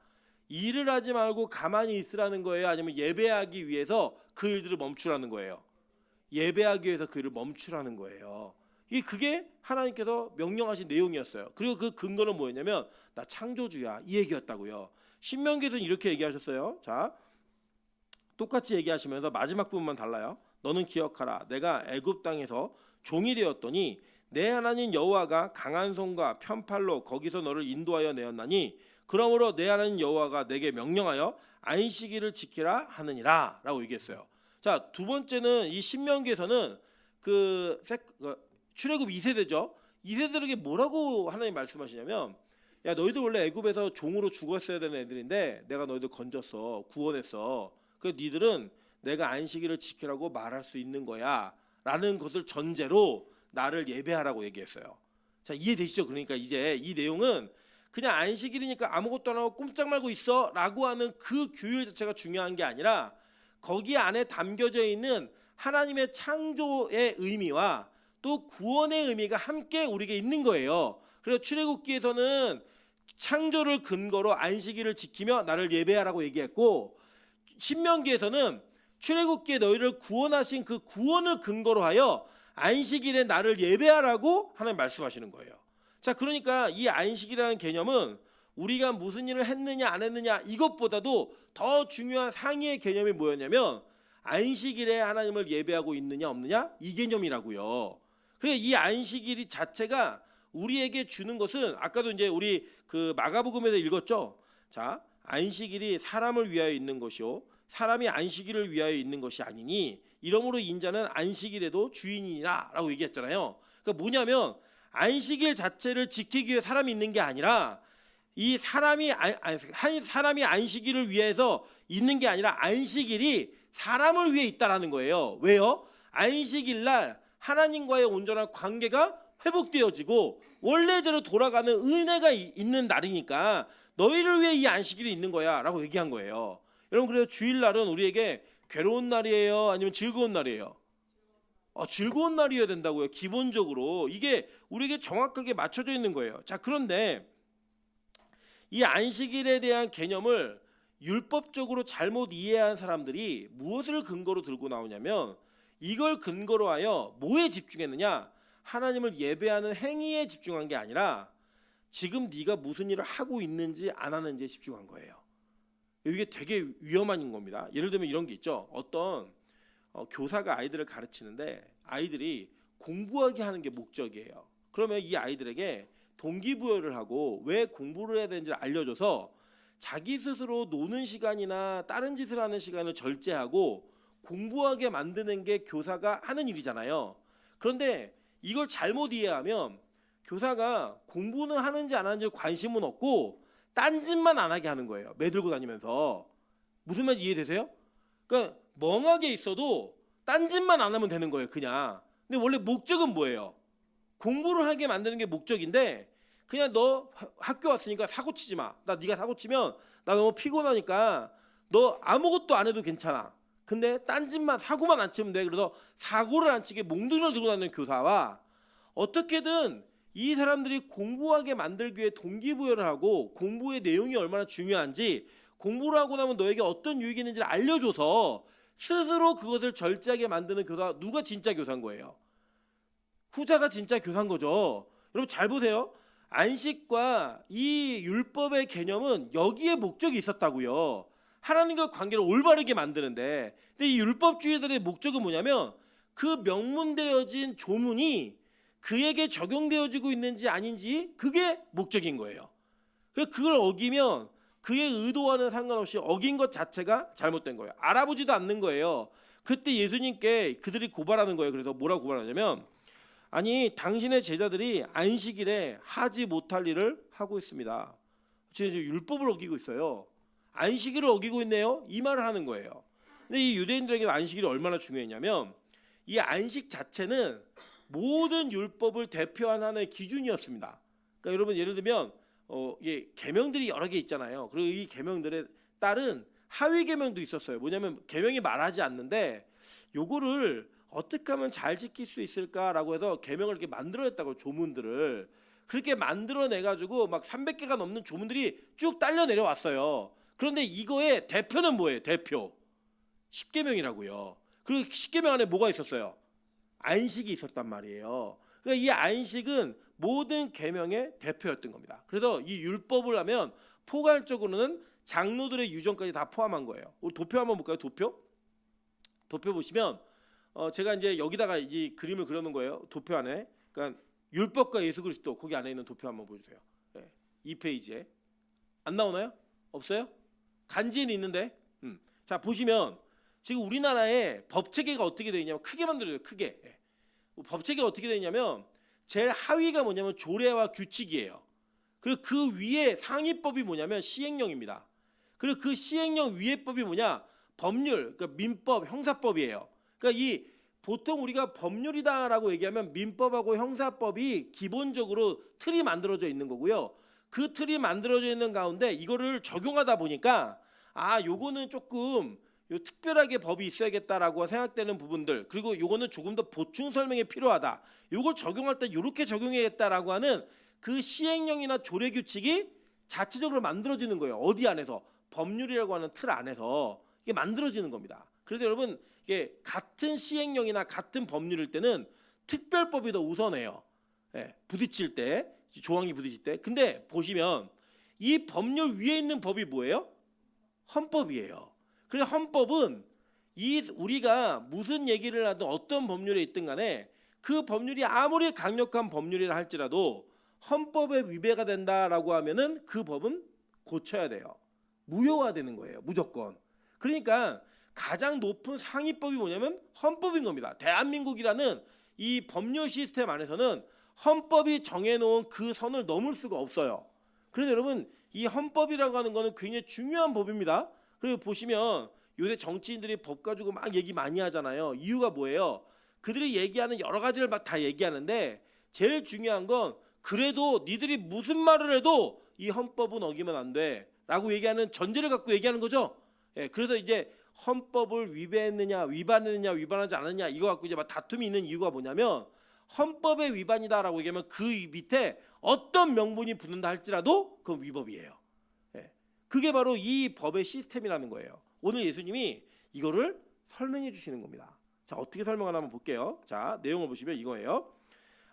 일을 하지 말고 가만히 있으라는 거예요? 아니면 예배하기 위해서 그 일들을 멈추라는 거예요? 예배하기 위해서 그 일을 멈추라는 거예요. 그게 하나님께서 명령하신 내용이었어요. 그리고 그 근거는 뭐였냐면 나 창조주야 이 얘기였다고요. 신명기에서는 이렇게 얘기하셨어요. 자, 똑같이 얘기하시면서 마지막 부분만 달라요. 너는 기억하라. 내가 애굽 땅에서 종이 되었더니 내 하나님 여호와가 강한 손과 편팔로 거기서 너를 인도하여 내었나니 그러므로 내 하나님 여호와가 내게 명령하여 안식일을 지키라 하느니라 라고 얘기했어요. 자, 두 번째는 이 신명기에서는 출애굽 2세대죠. 2세들에게 뭐라고 하나님 말씀하시냐면 야 너희들 원래 애굽에서 종으로 죽었어야 되는 애들인데 내가 너희들 건졌어. 구원했어. 그래서 니들은 내가 안식일을 지키라고 말할 수 있는 거야 라는 것을 전제로 나를 예배하라고 얘기했어요. 자, 이해되시죠? 그러니까 이제 이 내용은 그냥 안식일이니까 아무것도 안 하고 꼼짝 말고 있어 라고 하는 그 규율 자체가 중요한 게 아니라 거기 안에 담겨져 있는 하나님의 창조의 의미와 또 구원의 의미가 함께 우리에게 있는 거예요. 그래서 출애굽기에서는 창조를 근거로 안식일을 지키며 나를 예배하라고 얘기했고 신명기에서는 출애굽기에 너희를 구원하신 그 구원을 근거로 하여 안식일에 나를 예배하라고 하나님 말씀하시는 거예요. 자, 그러니까 이 안식이라는 개념은 우리가 무슨 일을 했느냐 안 했느냐 이것보다도 더 중요한 상위의 개념이 뭐였냐면 안식일에 하나님을 예배하고 있느냐 없느냐 이 개념이라고요. 그래 이 안식일 자체가 우리에게 주는 것은 아까도 이제 우리 그 마가복음에서 읽었죠. 자, 안식일이 사람을 위하여 있는 것이요 사람이 안식일을 위하여 있는 것이 아니니 이러므로 인자는 안식일에도 주인이라라고 얘기했잖아요. 그러니까 뭐냐면 안식일 자체를 지키기 위해 사람이 있는 게 아니라 이 사람이 안식일을 위해서 있는 게 아니라 안식일이 사람을 위해 있다라는 거예요. 왜요? 안식일 날 하나님과의 온전한 관계가 회복되어지고 원래대로 돌아가는 은혜가 있는 날이니까 너희를 위해 이 안식일이 있는 거야 라고 얘기한 거예요. 여러분 그래서 주일날은 우리에게 괴로운 날이에요? 아니면 즐거운 날이에요? 즐거운 날이어야 된다고요. 기본적으로 이게 우리에게 정확하게 맞춰져 있는 거예요. 자, 그런데 이 안식일에 대한 개념을 율법적으로 잘못 이해한 사람들이 무엇을 근거로 들고 나오냐면 이걸 근거로 하여 뭐에 집중했느냐? 하나님을 예배하는 행위에 집중한 게 아니라 지금 네가 무슨 일을 하고 있는지 안 하는지에 집중한 거예요. 이게 되게 위험한 겁니다. 예를 들면 이런 게 있죠. 어떤 교사가 아이들을 가르치는데 아이들이 공부하게 하는 게 목적이에요. 그러면 이 아이들에게 동기부여를 하고 왜 공부를 해야 되는지를 알려줘서 자기 스스로 노는 시간이나 다른 짓을 하는 시간을 절제하고 공부하게 만드는 게 교사가 하는 일이잖아요. 그런데 이걸 잘못 이해하면 교사가 공부는 하는지 안 하는지 관심은 없고 딴짓만 안 하게 하는 거예요. 매들고 다니면서. 무슨 말인지 이해되세요? 그러니까 멍하게 있어도 딴짓만 안 하면 되는 거예요. 그냥. 근데 원래 목적은 뭐예요? 공부를 하게 만드는 게 목적인데 그냥 너 학교 왔으니까 사고 치지 마. 나 네가 사고 치면 나 너무 피곤하니까 너 아무것도 안 해도 괜찮아. 근데 딴짓만 사고만 안 치면 돼. 그래서 사고를 안 치게 몽둥이를 들고 다니는 교사와 어떻게든 이 사람들이 공부하게 만들기 위해 동기부여를 하고 공부의 내용이 얼마나 중요한지 공부를 하고 나면 너에게 어떤 유익이 있는지를 알려줘서 스스로 그것을 절제하게 만드는 교사, 누가 진짜 교사인 거예요? 후자가 진짜 교사인 거죠. 여러분 잘 보세요. 안식과 이 율법의 개념은 여기에 목적이 있었다고요. 하나님과 관계를 올바르게 만드는데, 근데 이 율법주의자들의 목적은 뭐냐면 그 명문되어진 조문이 그에게 적용되어지고 있는지 아닌지 그게 목적인 거예요. 그래서 그걸 어기면 그의 의도와는 상관없이 어긴 것 자체가 잘못된 거예요. 알아보지도 않는 거예요. 그때 예수님께 그들이 고발하는 거예요. 그래서 뭐라고 고발하냐면 아니 당신의 제자들이 안식일에 하지 못할 일을 하고 있습니다. 지금 율법을 어기고 있어요. 안식일을 어기고 있네요. 이 말을 하는 거예요. 근데 이 유대인들에게 안식일이 얼마나 중요했냐면 이 안식 자체는 모든 율법을 대표하는 하나의 기준이었습니다. 그러니까 여러분 예를 들면 계명들이 여러 개 있잖아요. 그리고 이 계명들에 따른 하위 계명도 있었어요. 뭐냐면 계명이 말하지 않는데 요거를 어떻게 하면 잘 지킬 수 있을까라고 해서 계명을 이렇게 만들어냈다고 조문들을 그렇게 만들어내 가지고 막 300개가 넘는 조문들이 쭉 딸려 내려왔어요. 그런데 이거의 대표는 뭐예요? 대표. 십계명이라고요. 그리고 십계명 안에 뭐가 있었어요? 안식이 있었단 말이에요. 그러니까 이 안식은 모든 계명의 대표였던 겁니다. 그래서 이 율법을 하면 포괄적으로는 장로들의 유전까지 다 포함한 거예요. 우리 도표 한번 볼까요? 도표 보시면 제가 이제 여기다가 이 그림을 그려놓은 거예요. 도표 안에. 그러니까 율법과 예수 그리스도 거기 안에 있는 도표 한번 보여주세요. 네, 2페이지에 안 나오나요? 없어요? 간지는 있는데. 자 보시면 지금 우리나라의 법체계가 어떻게 되어 있냐면 크게 만들어요. 크게. 예. 법체계가 어떻게 되어 있냐면 제일 하위가 뭐냐면 조례와 규칙이에요. 그리고 그 위에 상위법이 뭐냐면 시행령입니다. 그리고 그 시행령 위에 법이 뭐냐? 법률, 그러니까 민법, 형사법이에요. 그러니까 이 보통 우리가 법률이다라고 얘기하면 민법하고 형사법이 기본적으로 틀이 만들어져 있는 거고요. 그 틀이 만들어져 있는 가운데 이거를 적용하다 보니까 요거는 조금 특별하게 법이 있어야겠다라고 생각되는 부분들, 그리고 요거는 조금 더 보충 설명이 필요하다. 요걸 적용할 때 이렇게 적용해야겠다라고 하는 그 시행령이나 조례 규칙이 자체적으로 만들어지는 거예요. 어디 안에서? 법률이라고 하는 틀 안에서 이게 만들어지는 겁니다. 그래서 여러분 이게 같은 시행령이나 같은 법률일 때는 특별법이 더 우선해요. 예, 부딪힐 때, 조항이 부딪힐 때. 근데 보시면 이 법률 위에 있는 법이 뭐예요? 헌법이에요. 그래서 헌법은 우리가 무슨 얘기를 하든 어떤 법률에 있든 간에 그 법률이 아무리 강력한 법률이라 할지라도 헌법에 위배가 된다라고 하면은 그 법은 고쳐야 돼요. 무효화되는 거예요. 무조건. 그러니까 가장 높은 상위법이 뭐냐면 헌법인 겁니다. 대한민국이라는 이 법률 시스템 안에서는 헌법이 정해놓은 그 선을 넘을 수가 없어요. 그래서 여러분 이 헌법이라고 하는 거는 굉장히 중요한 법입니다. 그리고 보시면 요새 정치인들이 법 가지고 막 얘기 많이 하잖아요. 이유가 뭐예요? 그들이 얘기하는 여러 가지를 막 다 얘기하는데 제일 중요한 건 그래도 니들이 무슨 말을 해도 이 헌법은 어기면 안 돼 라고 얘기하는 전제를 갖고 얘기하는 거죠. 예, 그래서 이제 헌법을 위배했느냐 위반했느냐 위반하지 않았느냐 이거 갖고 이제 막 다툼이 있는 이유가 뭐냐면 헌법의 위반이다라고 얘기하면 그 밑에 어떤 명분이 붙는다 할지라도 그건 위법이에요. 예, 그게 바로 이 법의 시스템이라는 거예요. 오늘 예수님이 이거를 설명해 주시는 겁니다. 자, 어떻게 설명하나 한번 볼게요. 자, 내용을 보시면 이거예요.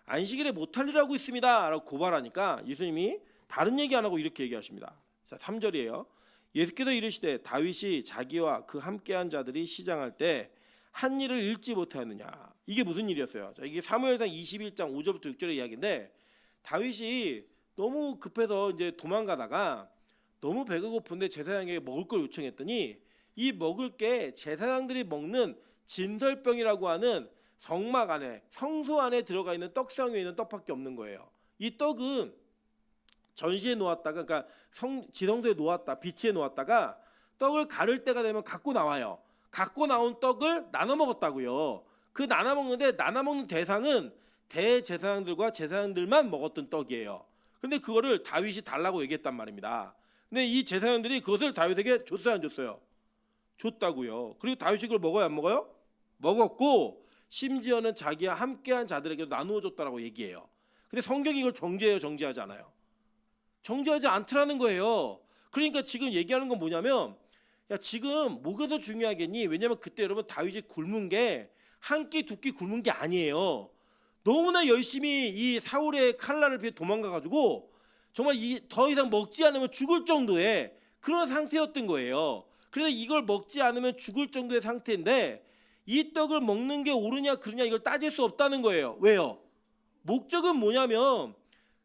안식일에 못할 일 하고 있습니다 라고 고발하니까 예수님이 다른 얘기 안 하고 이렇게 얘기하십니다. 자, 3절이에요. 예수께서 이르시되 다윗이 자기와 그 함께한 자들이 시장할 때 한 일을 잃지 못하였느냐. 이게 무슨 일이었어요? 자, 이게 사무엘상 21장 5절부터 6절의 이야기인데 다윗이 너무 급해서 이제 도망가다가 너무 배가 고픈데 제사장에게 먹을 걸 요청했더니 이 먹을 게 제사장들이 먹는 진설병이라고 하는 성막 안에 성소 안에 들어가 있는 떡상 위에 있는 떡밖에 없는 거예요. 이 떡은 전시에 놓았다가 그러니까 지성소에 놓았다 비치에 놓았다가 떡을 가를 때가 되면 갖고 나와요. 갖고 나온 떡을 나눠 먹었다고요. 그 나눠 먹는데 나눠 먹는 대상은 대제사장들과 제사장들만 먹었던 떡이에요. 근데 그거를 다윗이 달라고 얘기했단 말입니다. 근데 이 제사장들이 그것을 다윗에게 줬어요, 안 줬어요? 줬다고요. 그리고 다윗이 그걸 먹어요, 안 먹어요? 먹었고 심지어는 자기와 함께한 자들에게도 나누어 줬다라고 얘기해요. 근데 성경이 이걸 정죄해요, 정죄하지 않아요? 정죄하지 않더라는 거예요. 그러니까 지금 얘기하는 건 뭐냐면 야, 지금 뭐가 더 중요하겠니? 왜냐면 그때 여러분 다윗이 굶은 게 한 끼 두 끼 굶은 게 아니에요. 너무나 열심히 이 사울의 칼날을 피해 도망가가지고 정말 더 이상 먹지 않으면 죽을 정도의 그런 상태였던 거예요. 그래서 이걸 먹지 않으면 죽을 정도의 상태인데 이 떡을 먹는 게 옳으냐 그르냐 이걸 따질 수 없다는 거예요. 왜요? 목적은 뭐냐면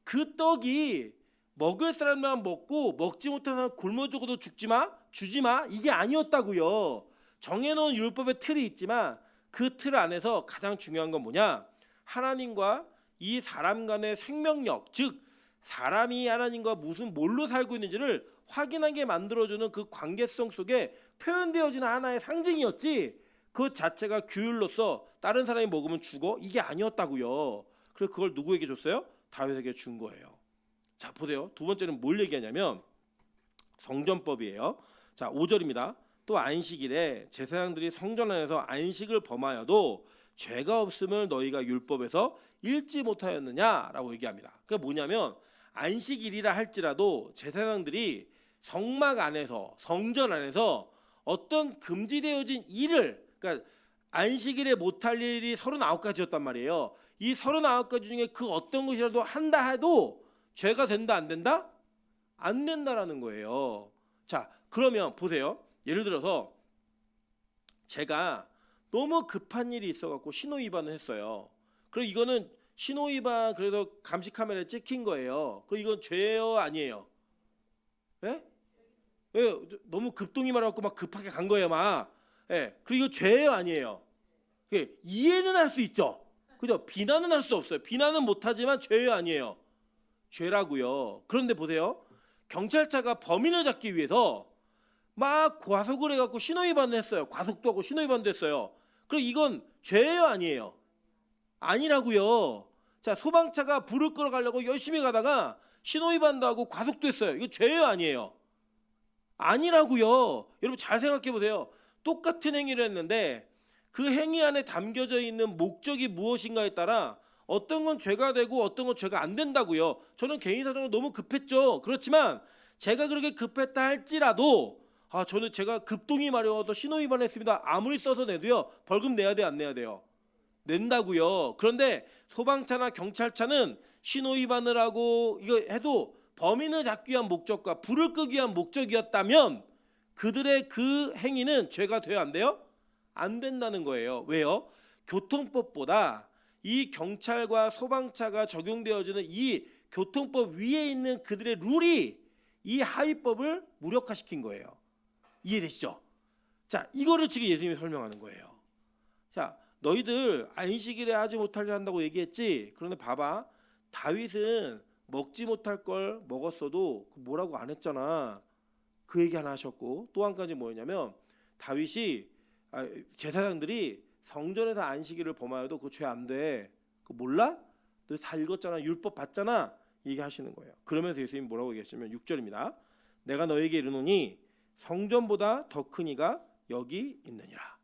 그 떡이 먹을 사람만 먹고 먹지 못하는 사람 굶어 죽어도 죽지 마, 주지 마 이게 아니었다고요. 정해놓은 율법의 틀이 있지만 그 틀 안에서 가장 중요한 건 뭐냐? 하나님과 이 사람 간의 생명력, 즉 사람이 하나님과 무슨 뭘로 살고 있는지를 확인하게 만들어주는 그 관계성 속에 표현되어지는 하나의 상징이었지 그 자체가 규율로서 다른 사람이 먹으면 죽어? 이게 아니었다고요. 그래서 그걸 누구에게 줬어요? 다윗에게 준 거예요. 자, 보세요. 두 번째는 뭘 얘기하냐면 성전법이에요. 자, 5절입니다. 또 안식일에 제사장들이 성전 안에서 안식을 범하여도 죄가 없음을 너희가 율법에서 읽지 못하였느냐라고 얘기합니다. 그게 뭐냐면 안식일이라 할지라도 제사장들이 성막 안에서 성전 안에서 어떤 금지되어진 일을 그러니까 안식일에 못할 일이 39가지였단 말이에요. 이 39가지 중에 그 어떤 것이라도 한다 해도 죄가 된다 안 된다? 안 된다라는 거예요. 자, 그러면 보세요. 예를 들어서 제가 너무 급한 일이 있어갖고 신호 위반을 했어요. 그리고 이거는 신호 위반 그래서 감시 카메라에 찍힌 거예요. 그리고 이건 죄예요, 아니에요? 예? 예, 너무 급동이 말하고 막 급하게 간 거예요, 막. 예, 그리고 이거 죄예요, 아니에요? 예, 이해는 할 수 있죠. 그죠? 비난은 할 수 없어요. 비난은 못하지만 죄예요, 아니에요? 죄라고요. 그런데 보세요. 경찰차가 범인을 잡기 위해서 막 과속을 해갖고 신호위반을 했어요. 과속도 하고 신호위반도 했어요. 그럼 이건 죄예요, 아니에요? 아니라고요. 자, 소방차가 불을 끌어가려고 열심히 가다가 신호위반도 하고 과속도 했어요. 이거 죄예요, 아니에요? 아니라고요. 여러분 잘 생각해 보세요. 똑같은 행위를 했는데 그 행위 안에 담겨져 있는 목적이 무엇인가에 따라 어떤 건 죄가 되고 어떤 건 죄가 안 된다고요. 저는 개인 사정으로 너무 급했죠. 그렇지만 제가 그렇게 급했다 할지라도 저는 제가 급동이 마려워서 신호위반했습니다. 아무리 써서 내도요. 벌금 내야 돼요, 안 내야 돼요? 낸다고요. 그런데 소방차나 경찰차는 신호위반을 하고 이거 해도 범인을 잡기 위한 목적과 불을 끄기 위한 목적이었다면 그들의 그 행위는 죄가 돼요, 안 돼요? 안 된다는 거예요. 왜요? 교통법보다 이 경찰과 소방차가 적용되어지는 이 교통법 위에 있는 그들의 룰이 이 하위법을 무력화시킨 거예요. 이해되시죠? 자, 이거를 지금 예수님이 설명하는 거예요. 자, 너희들 안식일에 하지 못할 일 한다고 얘기했지? 그런데 봐봐. 다윗은 먹지 못할 걸 먹었어도 뭐라고 안 했잖아. 그 얘기 하나 하셨고 또 한 가지 뭐였냐면 다윗이 제사장들이 성전에서 안식일을 범하여도 그거 죄 안 돼. 그거 몰라? 너 다 읽었잖아. 율법 봤잖아. 얘기하시는 거예요. 그러면서 예수님이 뭐라고 얘기하시면 6절입니다. 내가 너에게 이르노니 성전보다 더 큰 이가 여기 있느니라.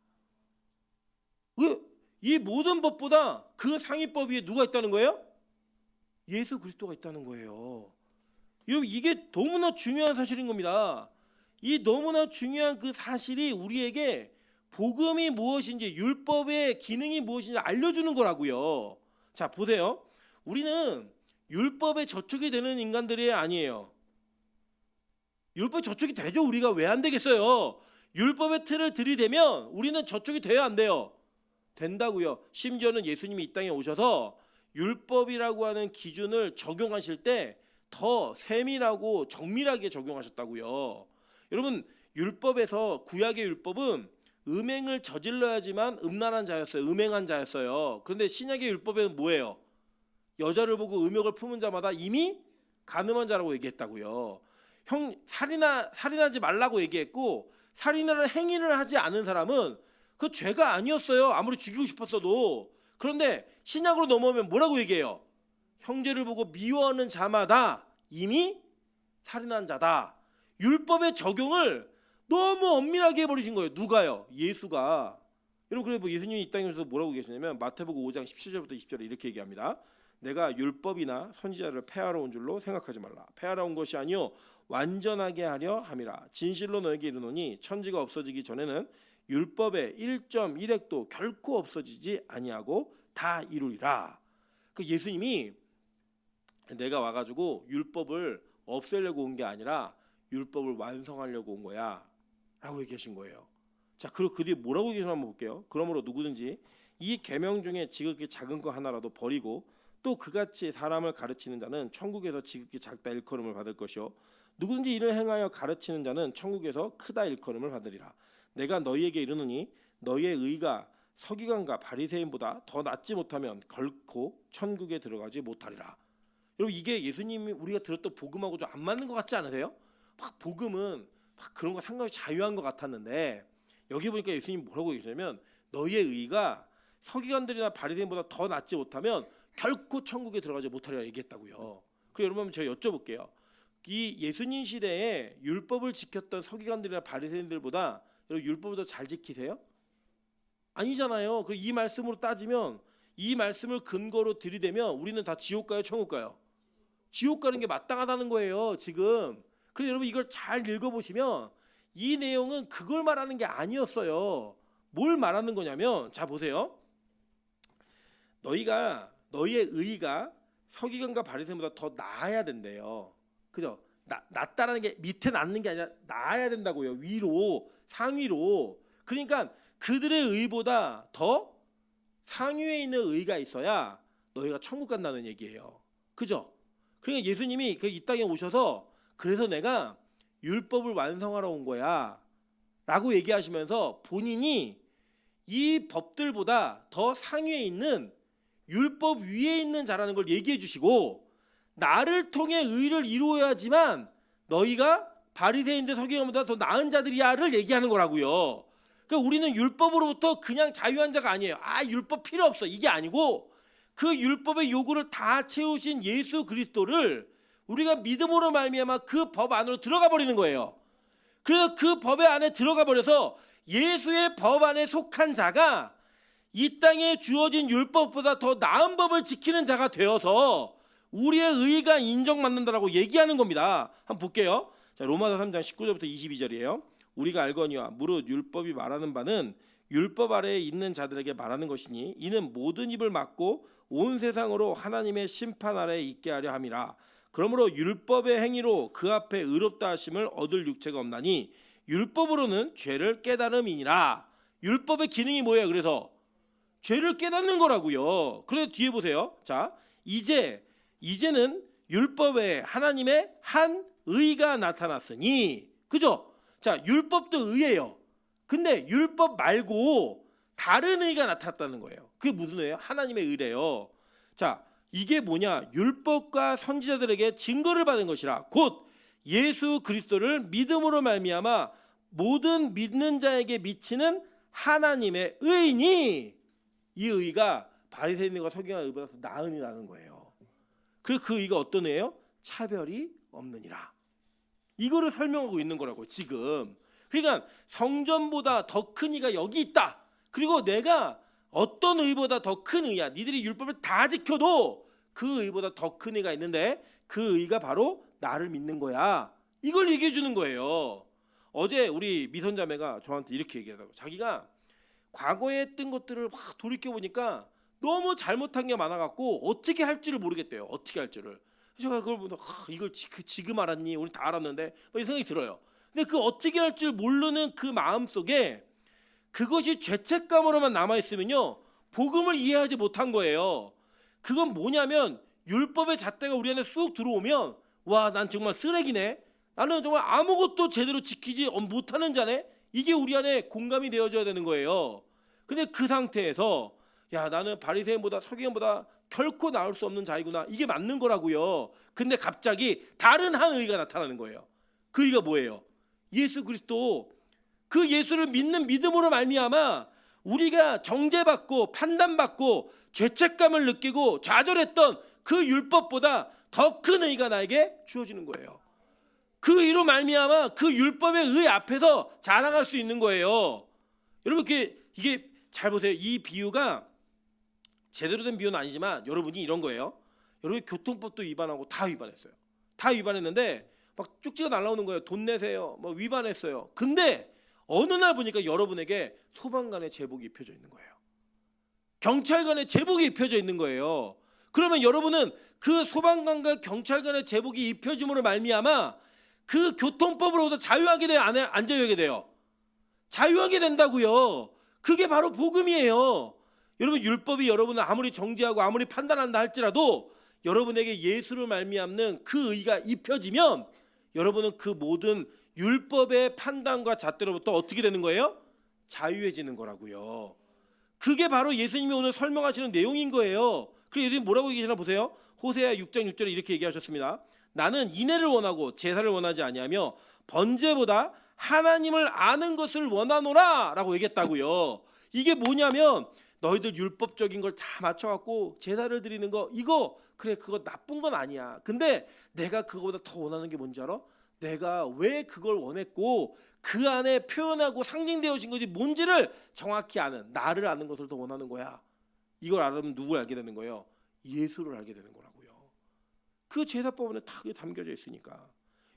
이 모든 법보다 그 상위법 위에 누가 있다는 거예요? 예수 그리스도가 있다는 거예요. 여러분 이게 너무나 중요한 사실인 겁니다. 이 너무나 중요한 그 사실이 우리에게 복음이 무엇인지 율법의 기능이 무엇인지 알려주는 거라고요. 자, 보세요. 우리는 율법에 저촉이 되는 인간들이 아니에요. 율법에 저촉이 되죠. 우리가 왜 안 되겠어요? 율법의 틀을 들이대면 우리는 저촉이 돼야 안 돼요? 된다고요. 심지어는 예수님이 이 땅에 오셔서 율법이라고 하는 기준을 적용하실 때 더 세밀하고 정밀하게 적용하셨다고요. 여러분 율법에서 구약의 율법은 음행을 저질러야지만 음란한 자였어요. 음행한 자였어요. 그런데 신약의 율법에는 뭐예요? 여자를 보고 음욕을 품은 자마다 이미 간음한 자라고 얘기했다고요. 살인하지 말라고 얘기했고 살인하는 행위를 하지 않은 사람은 그 죄가 아니었어요. 아무리 죽이고 싶었어도. 그런데 신약으로 넘어오면 뭐라고 얘기해요? 형제를 보고 미워하는 자마다 이미 살인한 자다. 율법의 적용을 너무 엄밀하게 해버리신 거예요. 누가요? 예수가. 여러분 그래 뭐 예수님이 이 땅에서 뭐라고 계시냐면 마태복음 5장 17절부터 20절에 이렇게 얘기합니다. 내가 율법이나 선지자를 폐하러 온 줄로 생각하지 말라. 폐하러 온 것이 아니요 완전하게 하려 함이라. 진실로 너에게 이르노니 천지가 없어지기 전에는 율법의 1.1획도 결코 없어지지 아니하고 다 이루리라. 그 예수님이 내가 와가지고 율법을 없애려고 온 게 아니라 율법을 완성하려고 온 거야 라고 얘기하신 거예요. 자, 그리고 그 뒤에 뭐라고 얘기하시나 한번 볼게요. 그러므로 누구든지 이 계명 중에 지극히 작은 거 하나라도 버리고 또 그같이 사람을 가르치는 자는 천국에서 지극히 작다 일컬음을 받을 것이요 누구든지 이를 행하여 가르치는 자는 천국에서 크다 일컬음을 받으리라. 내가 너희에게 이르노니 너희의 의가 서기관과 바리새인보다 더 낫지 못하면 결코 천국에 들어가지 못하리라. 여러분 이게 예수님이 우리가 들었던 복음하고 좀 안 맞는 것 같지 않으세요? 막 복음은 막 그런 거 상관없이 자유한 것 같았는데 여기 보니까 예수님이 뭐라고 얘기하냐면 너희의 의가 서기관들이나 바리새인보다 더 낫지 못하면 결코 천국에 들어가지 못하리라 얘기했다고요. 그럼 여러분 제가 여쭤볼게요. 이 예수님 시대에 율법을 지켰던 서기관들이나 바리새인들보다 여러분 율법을 더 잘 지키세요? 아니잖아요. 그리고 이 말씀으로 따지면 이 말씀을 근거로 들이대면 우리는 다 지옥 가요, 천국 가요? 지옥 가는 게 마땅하다는 거예요. 지금 그래서 여러분 이걸 잘 읽어보시면 이 내용은 그걸 말하는 게 아니었어요. 뭘 말하는 거냐면, 자 보세요. 너희의 의가 서기관과 바리새인보다 더 나아야 된대요. 그죠? 낫다라는 게 밑에 낫는 게 아니라 나아야 된다고요. 위로, 상위로. 그러니까 그들의 의보다 더 상위에 있는 의가 있어야 너희가 천국 간다는 얘기예요. 그죠? 그러니까 예수님이 이 땅에 오셔서 그래서 내가 율법을 완성하러 온 거야 라고 얘기하시면서 본인이 이 법들보다 더 상위에 있는 율법 위에 있는 자라는 걸 얘기해 주시고, 나를 통해 의를 이루어야지만 너희가 바리새인들 서기관보다 더 나은 자들이야를 얘기하는 거라고요. 그러니까 우리는 율법으로부터 그냥 자유한 자가 아니에요. 율법 필요 없어 이게 아니고, 그 율법의 요구를 다 채우신 예수 그리스도를 우리가 믿음으로 말미암아 그 법 안으로 들어가 버리는 거예요. 그래서 그 법의 안에 들어가 버려서 예수의 법 안에 속한 자가 이 땅에 주어진 율법보다 더 나은 법을 지키는 자가 되어서 우리의 의가 인정받는다라고 얘기하는 겁니다. 한번 볼게요. 자, 로마서 3장 19절부터 22절이에요. 우리가 알거니와 무릇 율법이 말하는 바는 율법 아래에 있는 자들에게 말하는 것이니 이는 모든 입을 막고 온 세상으로 하나님의 심판 아래에 있게 하려 함이라. 그러므로 율법의 행위로 그 앞에 의롭다 하심을 얻을 육체가 없나니 율법으로는 죄를 깨달음이니라. 율법의 기능이 뭐예요? 그래서 죄를 깨닫는 거라고요. 그래서 뒤에 보세요. 자, 이제는 율법에 하나님의 한 의가 나타났으니, 그죠? 자, 율법도 의예요. 근데 율법 말고 다른 의가 나타났다는 거예요. 그게 무슨 의예요? 하나님의 의래요. 자, 이게 뭐냐? 율법과 선지자들에게 증거를 받은 것이라 곧 예수 그리스도를 믿음으로 말미암아 모든 믿는 자에게 미치는 하나님의 의니, 이 의가 바리새인과 서기관 의보다 더 나으니라는 거예요. 그리고 그 의가 어떤 의예요? 차별이 없느니라. 이거를 설명하고 있는 거라고 지금. 그러니까 성전보다 더 큰 의가 여기 있다. 그리고 내가 어떤 의보다 더 큰 의야. 니들이 율법을 다 지켜도 그 의보다 더 큰 의가 있는데 그 의가 바로 나를 믿는 거야. 이걸 얘기해 주는 거예요. 어제 우리 미선자매가 저한테 이렇게 얘기하더라고요. 자기가 과거에 했던 것들을 막 돌이켜보니까 너무 잘못한 게 많아갖고 어떻게 할 줄을 모르겠대요. 어떻게 할 줄을. 제가 그걸 보면 이걸 지금 알았니? 우리 다 알았는데 이 생각이 들어요. 근데 그 어떻게 할 줄 모르는 그 마음 속에 그것이 죄책감으로만 남아있으면요, 복음을 이해하지 못한 거예요. 그건 뭐냐면 율법의 잣대가 우리 안에 쑥 들어오면 와, 난 정말 쓰레기네. 나는 정말 아무것도 제대로 지키지 못하는 자네. 이게 우리 안에 공감이 되어져야 되는 거예요. 근데 그 상태에서 야, 나는 바리새인보다 서기관보다 결코 나을 수 없는 자이구나. 이게 맞는 거라고요. 근데 갑자기 다른 한 의가 나타나는 거예요. 그 의가 뭐예요? 예수 그리스도. 그 예수를 믿는 믿음으로 말미암아 우리가 정죄받고 판단받고 죄책감을 느끼고 좌절했던 그 율법보다 더 큰 의가 나에게 주어지는 거예요. 그 의로 말미암아 그 율법의 의 앞에서 자랑할 수 있는 거예요. 여러분 이게 잘 보세요. 이 비유가 제대로 된 비유는 아니지만 여러분이 이런 거예요. 여러분이 교통법도 위반하고 다 위반했어요. 다 위반했는데 막 쪽지가 날라오는 거예요. 돈 내세요. 뭐 위반했어요. 근데 어느 날 보니까 여러분에게 소방관의 제복이 입혀져 있는 거예요. 경찰관의 제복이 입혀져 있는 거예요. 그러면 여러분은 그 소방관과 경찰관의 제복이 입혀짐으로 말미암아 그 교통법으로부터 자유하게 돼요? 안 자유하게 돼요? 자유하게 된다고요. 그게 바로 복음이에요. 여러분, 율법이 여러분을 아무리 정죄하고 아무리 판단한다 할지라도 여러분에게 예수를 말미암는 그 의가 입혀지면 여러분은 그 모든 율법의 판단과 잣대로부터 어떻게 되는 거예요? 자유해지는 거라고요. 그게 바로 예수님이 오늘 설명하시는 내용인 거예요. 그래서 예수님 뭐라고 얘기하시나 보세요. 호세아 6장 6절에 이렇게 얘기하셨습니다. 나는 인애를 원하고 제사를 원하지 아니하며 번제보다 하나님을 아는 것을 원하노라 라고 얘기했다고요. 이게 뭐냐면 너희들 율법적인 걸 다 맞춰갖고 제사를 드리는 거, 이거 그래, 그거 나쁜 건 아니야. 근데 내가 그거보다 더 원하는 게 뭔지 알아? 내가 왜 그걸 원했고 그 안에 표현하고 상징되어진 것이 뭔지를 정확히 아는, 나를 아는 것을 더 원하는 거야. 이걸 알면 누굴 알게 되는 거예요? 예수를 알게 되는 거라고요. 그 제사법 안에 다 담겨져 있으니까.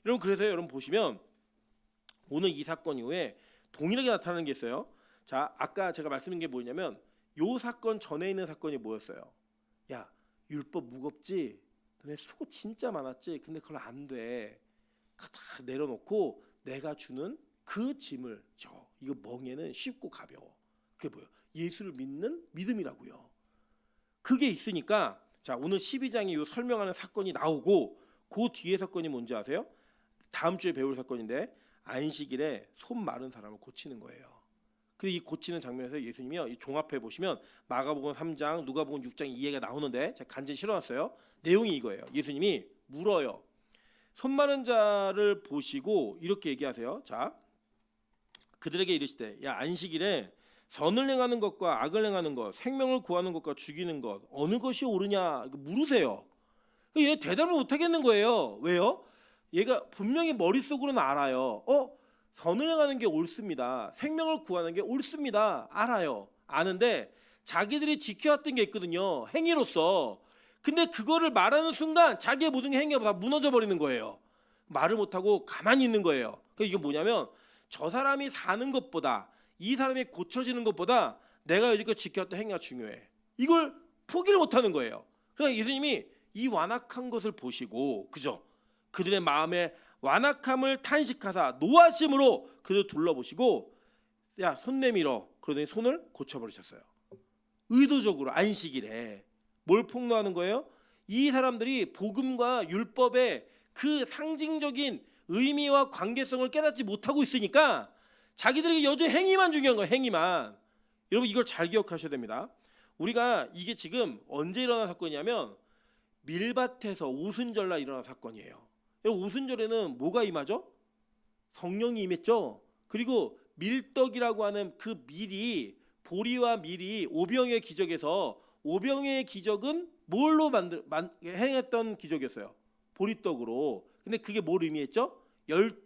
여러분 그래서 여러분 보시면 오늘 이 사건 이후에 동일하게 나타나는 게 있어요. 자, 아까 제가 말씀드린 게 뭐냐면 요 사건 전에 있는 사건이 뭐였어요? 야, 율법 무겁지? 너네 수고 진짜 많았지? 근데 그걸 안 돼. 다 내려놓고 내가 주는 그 짐을 이거 멍에는 쉽고 가벼워. 그게 뭐예요? 예수를 믿는 믿음이라고요. 그게 있으니까 자, 오늘 12장에 요 설명하는 사건이 나오고 그 뒤에 사건이 뭔지 아세요? 다음 주에 배울 사건인데 안식일에 손 마른 사람을 고치는 거예요. 그 이 고치는 장면에서 예수님이요, 이 종합해 보시면 마가복음 3장, 누가복음 6장 이 얘기가 나오는데 제가 간절히 실어놨어요. 내용이 이거예요. 예수님이 물어요. 손 마른 자를 보시고 이렇게 얘기하세요. 자, 그들에게 이르시되 야, 안식일에 선을 행하는 것과 악을 행하는 것, 생명을 구하는 것과 죽이는 것 어느 것이 옳으냐 물으세요. 얘 대답을 못 하겠는 거예요. 왜요? 얘가 분명히 머릿속으로는 알아요. 선을 행하는 게 옳습니다. 생명을 구하는 게 옳습니다. 알아요. 아는데 자기들이 지켜왔던 게 있거든요. 행위로서. 근데 그거를 말하는 순간 자기의 모든 행위가 다 무너져 버리는 거예요. 말을 못하고 가만히 있는 거예요. 그러니까 이게 뭐냐면 저 사람이 사는 것보다 이 사람이 고쳐지는 것보다 내가 여지껏 지켜왔던 행위가 중요해. 이걸 포기를 못하는 거예요. 그러니까 예수님이 이 완악한 것을 보시고, 그죠? 그들의 마음에 완악함을 탄식하사 노하심으로 그들 둘러보시고, 야, 손 내밀어. 그러더니 손을 고쳐버리셨어요. 의도적으로 안식일에. 뭘 폭로하는 거예요? 이 사람들이 복음과 율법의 그 상징적인 의미와 관계성을 깨닫지 못하고 있으니까 자기들에게 여전히 행위만 중요한 거예요. 행위만. 여러분 이걸 잘 기억하셔야 됩니다. 우리가 이게 지금 언제 일어난 사건이냐면 밀밭에서 오순절날 일어난 사건이에요. 오순절에는 뭐가 임하죠? 성령이 임했죠. 그리고 밀떡이라고 하는 그 밀이, 보리와 밀이 오병이의 기적에서, 오병이의 기적은 뭘로 행했던 기적이었어요? 보리떡으로. 근데 그게 뭘 의미했죠? 12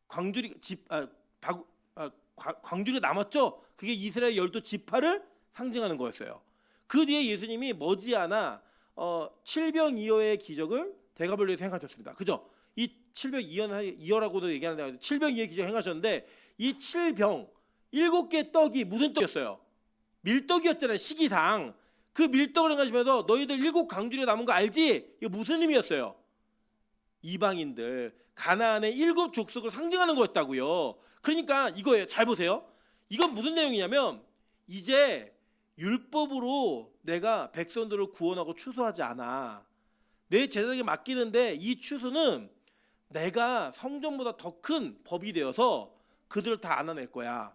광주리 광주리가 남았죠. 그게 이스라엘 12지파를 상징하는 거였어요. 그 뒤에 예수님이 머지않아 7병2어의 기적을 대가벌레에서 행하셨습니다. 그죠? 이 7병2어라고도 얘기하는데 7병2의 기적 행하셨는데 이 7병 7개 떡이 무슨 떡이었어요? 밀떡이었잖아요. 시기상. 그 밀떡을 행하시면서 너희들 7광주리에 남은 거 알지? 이거 무슨 의미였어요? 이방인들 가나안의 7족속을 상징하는 거였다고요. 그러니까 이거예요. 잘 보세요. 이건 무슨 내용이냐면 이제 율법으로 내가 백성들을 구원하고 추수하지 않아. 내 제자에게 맡기는데 이 추수는 내가 성전보다 더 큰 법이 되어서 그들을 다 안아낼 거야.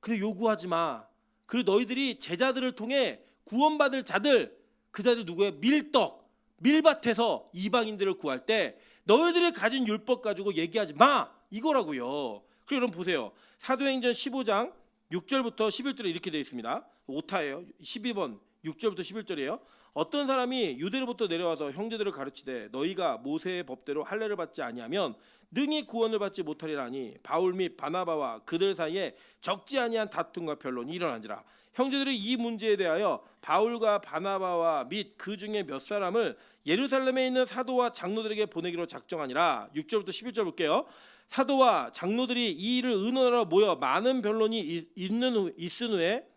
근데 요구하지 마. 그리고 너희들이 제자들을 통해 구원받을 자들, 그 자들 누구예요? 밀떡, 밀밭에서 이방인들을 구할 때 너희들이 가진 율법 가지고 얘기하지 마. 이거라고요. 그리고 여러분 보세요. 사도행전 15장 6절부터 11절에 이렇게 되어 있습니다. 오타예요. 12번 6절부터 11절이에요. 어떤 사람이 유대로부터 내려와서 형제들을 가르치되 너희가 모세의 법대로 할례를 받지 아니하면 능히 구원을 받지 못하리라 하니 바울 및 바나바와 그들 사이에 적지 아니한 다툼과 변론이 일어난지라. 형제들이 이 문제에 대하여 바울과 바나바와 및 그 중에 몇 사람을 예루살렘에 있는 사도와 장로들에게 보내기로 작정하니라. 6절부터 11절 볼게요. 사도와 장로들이 이 일을 의논하러 모여 많은 변론이 있은 후에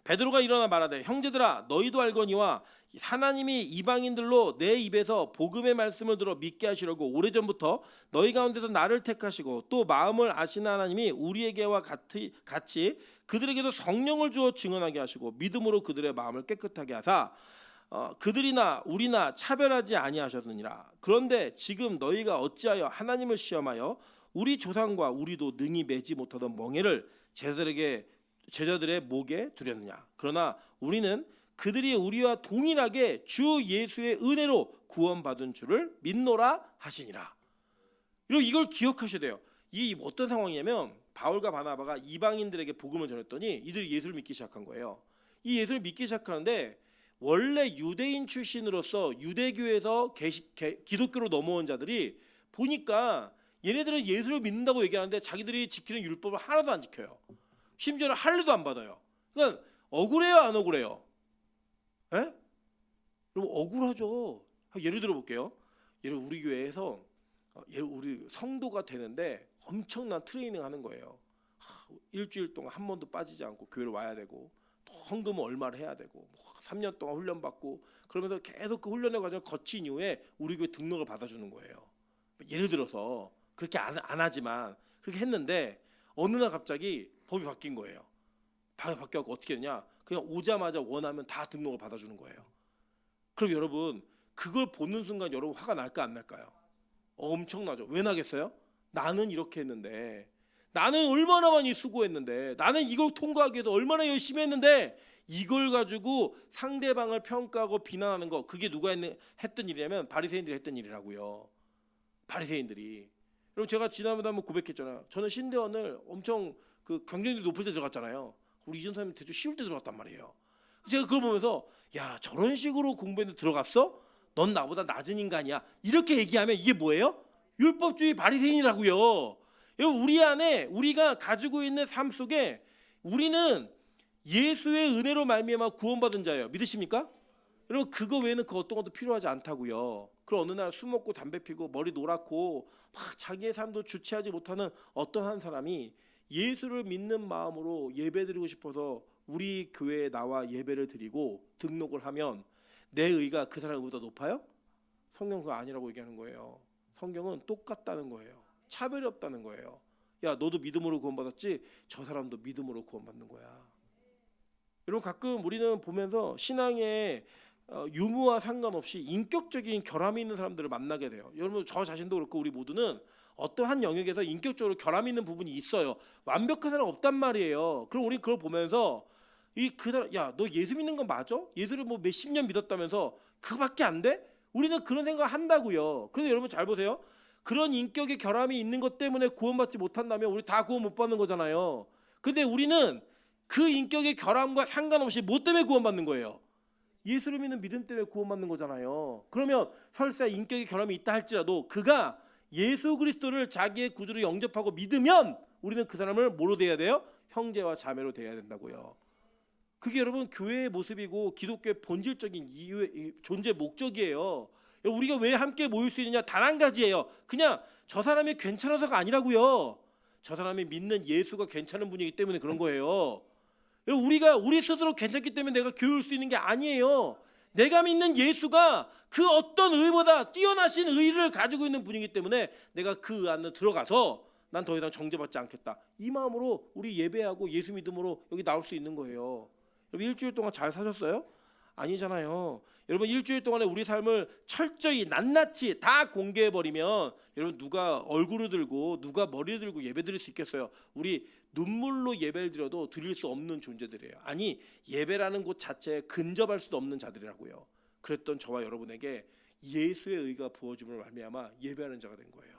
베드로가 일어나 말하되 형제들아 너희도 알거니와 하나님이 이방인들로 내 입에서 복음의 말씀을 들어 믿게 하시려고 오래전부터 너희 가운데서 나를 택하시고 또 마음을 아시는 하나님이 우리에게와 같이 그들에게도 성령을 주어 증언하게 하시고 믿음으로 그들의 마음을 깨끗하게 하사 그들이나 우리나 차별하지 아니하셨느니라. 그런데 지금 너희가 어찌하여 하나님을 시험하여 우리 조상과 우리도 능히 매지 못하던 멍에를 제자들의 목에 두렸느냐. 그러나 우리는 그들이 우리와 동일하게 주 예수의 은혜로 구원받은 줄을 믿노라 하시니라. 그리고 이걸 기억하셔야 돼요. 이 어떤 상황이냐면 바울과 바나바가 이방인들에게 복음을 전했더니 이들이 예수를 믿기 시작한 거예요. 이 예수를 믿기 시작하는데 원래 유대인 출신으로서 유대교에서 기독교로 넘어온 자들이 보니까 얘네들은 예수를 믿는다고 얘기하는데 자기들이 지키는 율법을 하나도 안 지켜요. 심지어는 할례도 안 받아요. 그러니까 억울해요, 안 억울해요? 에? 여러분 억울하죠. 예를 들어 볼게요. 예를 우리 교회에서 우리 성도가 되는데 엄청난 트레이닝 하는 거예요. 일주일 동안 한 번도 빠지지 않고 교회를 와야 되고 또 헌금은 얼마를 해야 되고 3년 동안 훈련 받고 그러면서 계속 그 훈련의 과정을 거친 이후에 우리 교회 등록을 받아주는 거예요. 예를 들어서 그렇게 안 하지만 그렇게 했는데 어느 날 갑자기 법이 바뀐 거예요. 바뀌어서 어떻게 했냐? 그냥 오자마자 원하면 다 등록을 받아주는 거예요. 그럼 여러분 그걸 보는 순간 여러분 화가 날까 안 날까요? 엄청나죠. 왜 나겠어요? 나는 이렇게 했는데, 나는 얼마나 많이 수고했는데, 나는 이걸 통과하기 위해서 얼마나 열심히 했는데, 이걸 가지고 상대방을 평가하고 비난하는 거, 그게 누가 했던 일이냐면 바리새인들이 했던 일이라고요. 바리새인들이. 여러분 제가 지난번에 한번 고백했잖아요. 저는 신대원을 엄청 그 경쟁률이 높을 때 들어갔잖아요. 우리 이전 사람이 대충 쉬울 때 들어갔단 말이에요. 제가 그걸 보면서 야 저런 식으로 공부했는데 들어갔어? 넌 나보다 낮은 인간이야. 이렇게 얘기하면 이게 뭐예요? 율법주의 바리새인이라고요. 여러분 우리 안에 우리가 가지고 있는 삶 속에 우리는 예수의 은혜로 말미암아 구원받은 자예요. 믿으십니까? 여러분 그거 외에는 그 어떤 것도 필요하지 않다고요. 그럼 어느 날 술 먹고 담배 피고 머리 노랗고 막 자기의 삶도 주체하지 못하는 어떤 한 사람이 예수를 믿는 마음으로 예배드리고 싶어서 우리 교회에 나와 예배를 드리고 등록을 하면 내 의가 그 사람보다 높아요? 성경은 그거 아니라고 얘기하는 거예요. 성경은 똑같다는 거예요. 차별이 없다는 거예요. 야 너도 믿음으로 구원받았지? 저 사람도 믿음으로 구원받는 거야. 여러분 가끔 우리는 보면서 신앙의 유무와 상관없이 인격적인 결함이 있는 사람들을 만나게 돼요. 여러분 저 자신도 그렇고 우리 모두는 어떠한 영역에서 인격적으로 결함이 있는 부분이 있어요. 완벽한 사람 없단 말이에요. 그럼 우리 그걸 보면서 그 사람 야 너 예수 믿는 건 맞아? 예수를 뭐 몇십 년 믿었다면서 그거밖에 안 돼? 우리는 그런 생각 한다고요. 그런데 여러분 잘 보세요. 그런 인격의 결함이 있는 것 때문에 구원받지 못한다면 우리 다 구원 못 받는 거잖아요. 근데 우리는 그 인격의 결함과 상관없이 뭐 때문에 구원받는 거예요? 예수를 믿는 믿음 때문에 구원받는 거잖아요. 그러면 설사 인격의 결함이 있다 할지라도 그가 예수 그리스도를 자기의 구주로 영접하고 믿으면 우리는 그 사람을 뭐로 대해야 돼요? 형제와 자매로 대해야 된다고요. 그게 여러분 교회의 모습이고 기독교의 본질적인 이유의 존재 목적이에요. 우리가 왜 함께 모일 수 있느냐 단 한 가지예요. 그냥 저 사람이 괜찮아서가 아니라고요. 저 사람이 믿는 예수가 괜찮은 분이기 때문에 그런 거예요. 우리가 우리 스스로 괜찮기 때문에 내가 교회 올 수 있는 게 아니에요. 내가 믿는 예수가 그 어떤 의보다 뛰어나신 의를 가지고 있는 분이기 때문에 내가 그 안에 들어가서 난 더 이상 정죄받지 않겠다. 이 마음으로 우리 예배하고 예수 믿음으로 여기 나올 수 있는 거예요. 여러분 일주일 동안 잘 사셨어요? 아니잖아요. 여러분 일주일 동안에 우리 삶을 철저히 낱낱이 다 공개해버리면 여러분 누가 얼굴을 들고 누가 머리를 들고 예배 드릴 수 있겠어요? 우리 눈물로 예배를 드려도 드릴 수 없는 존재들이에요. 아니 예배라는 곳 자체에 근접할 수도 없는 자들이라고요. 그랬던 저와 여러분에게 예수의 의가 부어줌을 말미암아 예배하는 자가 된 거예요.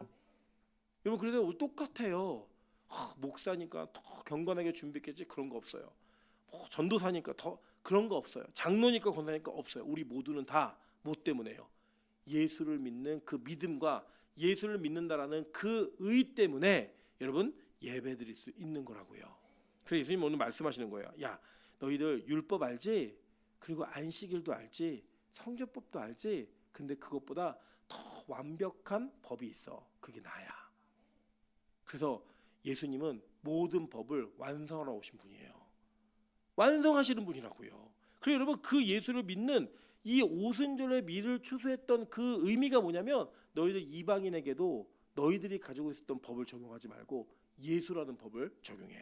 여러분 그래서 똑같아요. 목사니까 더 경건하게 준비했겠지 그런 거 없어요. 전도사니까 더 그런 거 없어요. 장로니까 권사니까 없어요. 우리 모두는 다 뭐 때문에요? 예수를 믿는 그 믿음과 예수를 믿는다라는 그 의 때문에 여러분 예배드릴 수 있는 거라고요. 그래서 예수님 오늘 말씀하시는 거예요. 야 너희들 율법 알지? 그리고 안식일도 알지? 성전법도 알지? 근데 그것보다 더 완벽한 법이 있어. 그게 나야. 그래서 예수님은 모든 법을 완성하러 오신 분이에요. 완성하시는 분이라고요. 그리고 여러분 그 예수를 믿는 이 오순절의 미를 추수했던 그 의미가 뭐냐면 너희들 이방인에게도 너희들이 가지고 있었던 법을 적용하지 말고 예수라는 법을 적용해.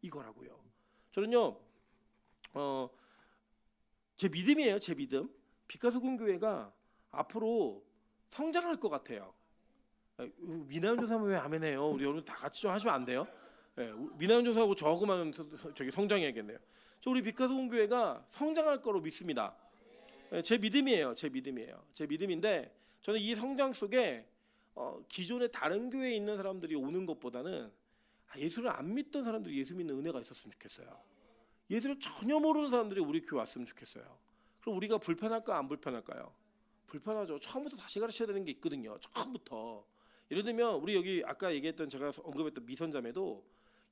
이거라고요. 저는요 제 믿음이에요. 제 믿음. 빛가소금교회가 앞으로 성장할 것 같아요. 미나연 조사하면 왜 아멘해요? 우리 여러분 다 같이 좀 하시면 안 돼요? 네, 미나연 조사하고 저하고만 저기 성장해야겠네요. 저 우리 빛가소금교회가 성장할 거로 믿습니다. 네, 제 믿음이에요. 제 믿음이에요. 제 믿음인데 저는 이 성장 속에 기존의 다른 교회에 있는 사람들이 오는 것보다는 예수를 안 믿던 사람들이 예수 믿는 은혜가 있었으면 좋겠어요. 예수를 전혀 모르는 사람들이 우리 교회 왔으면 좋겠어요. 그럼 우리가 불편할까 안 불편할까요? 불편하죠. 처음부터 다시 가르쳐야 되는 게 있거든요. 처음부터. 예를 들면 우리 여기 아까 얘기했던 제가 언급했던 미선자매도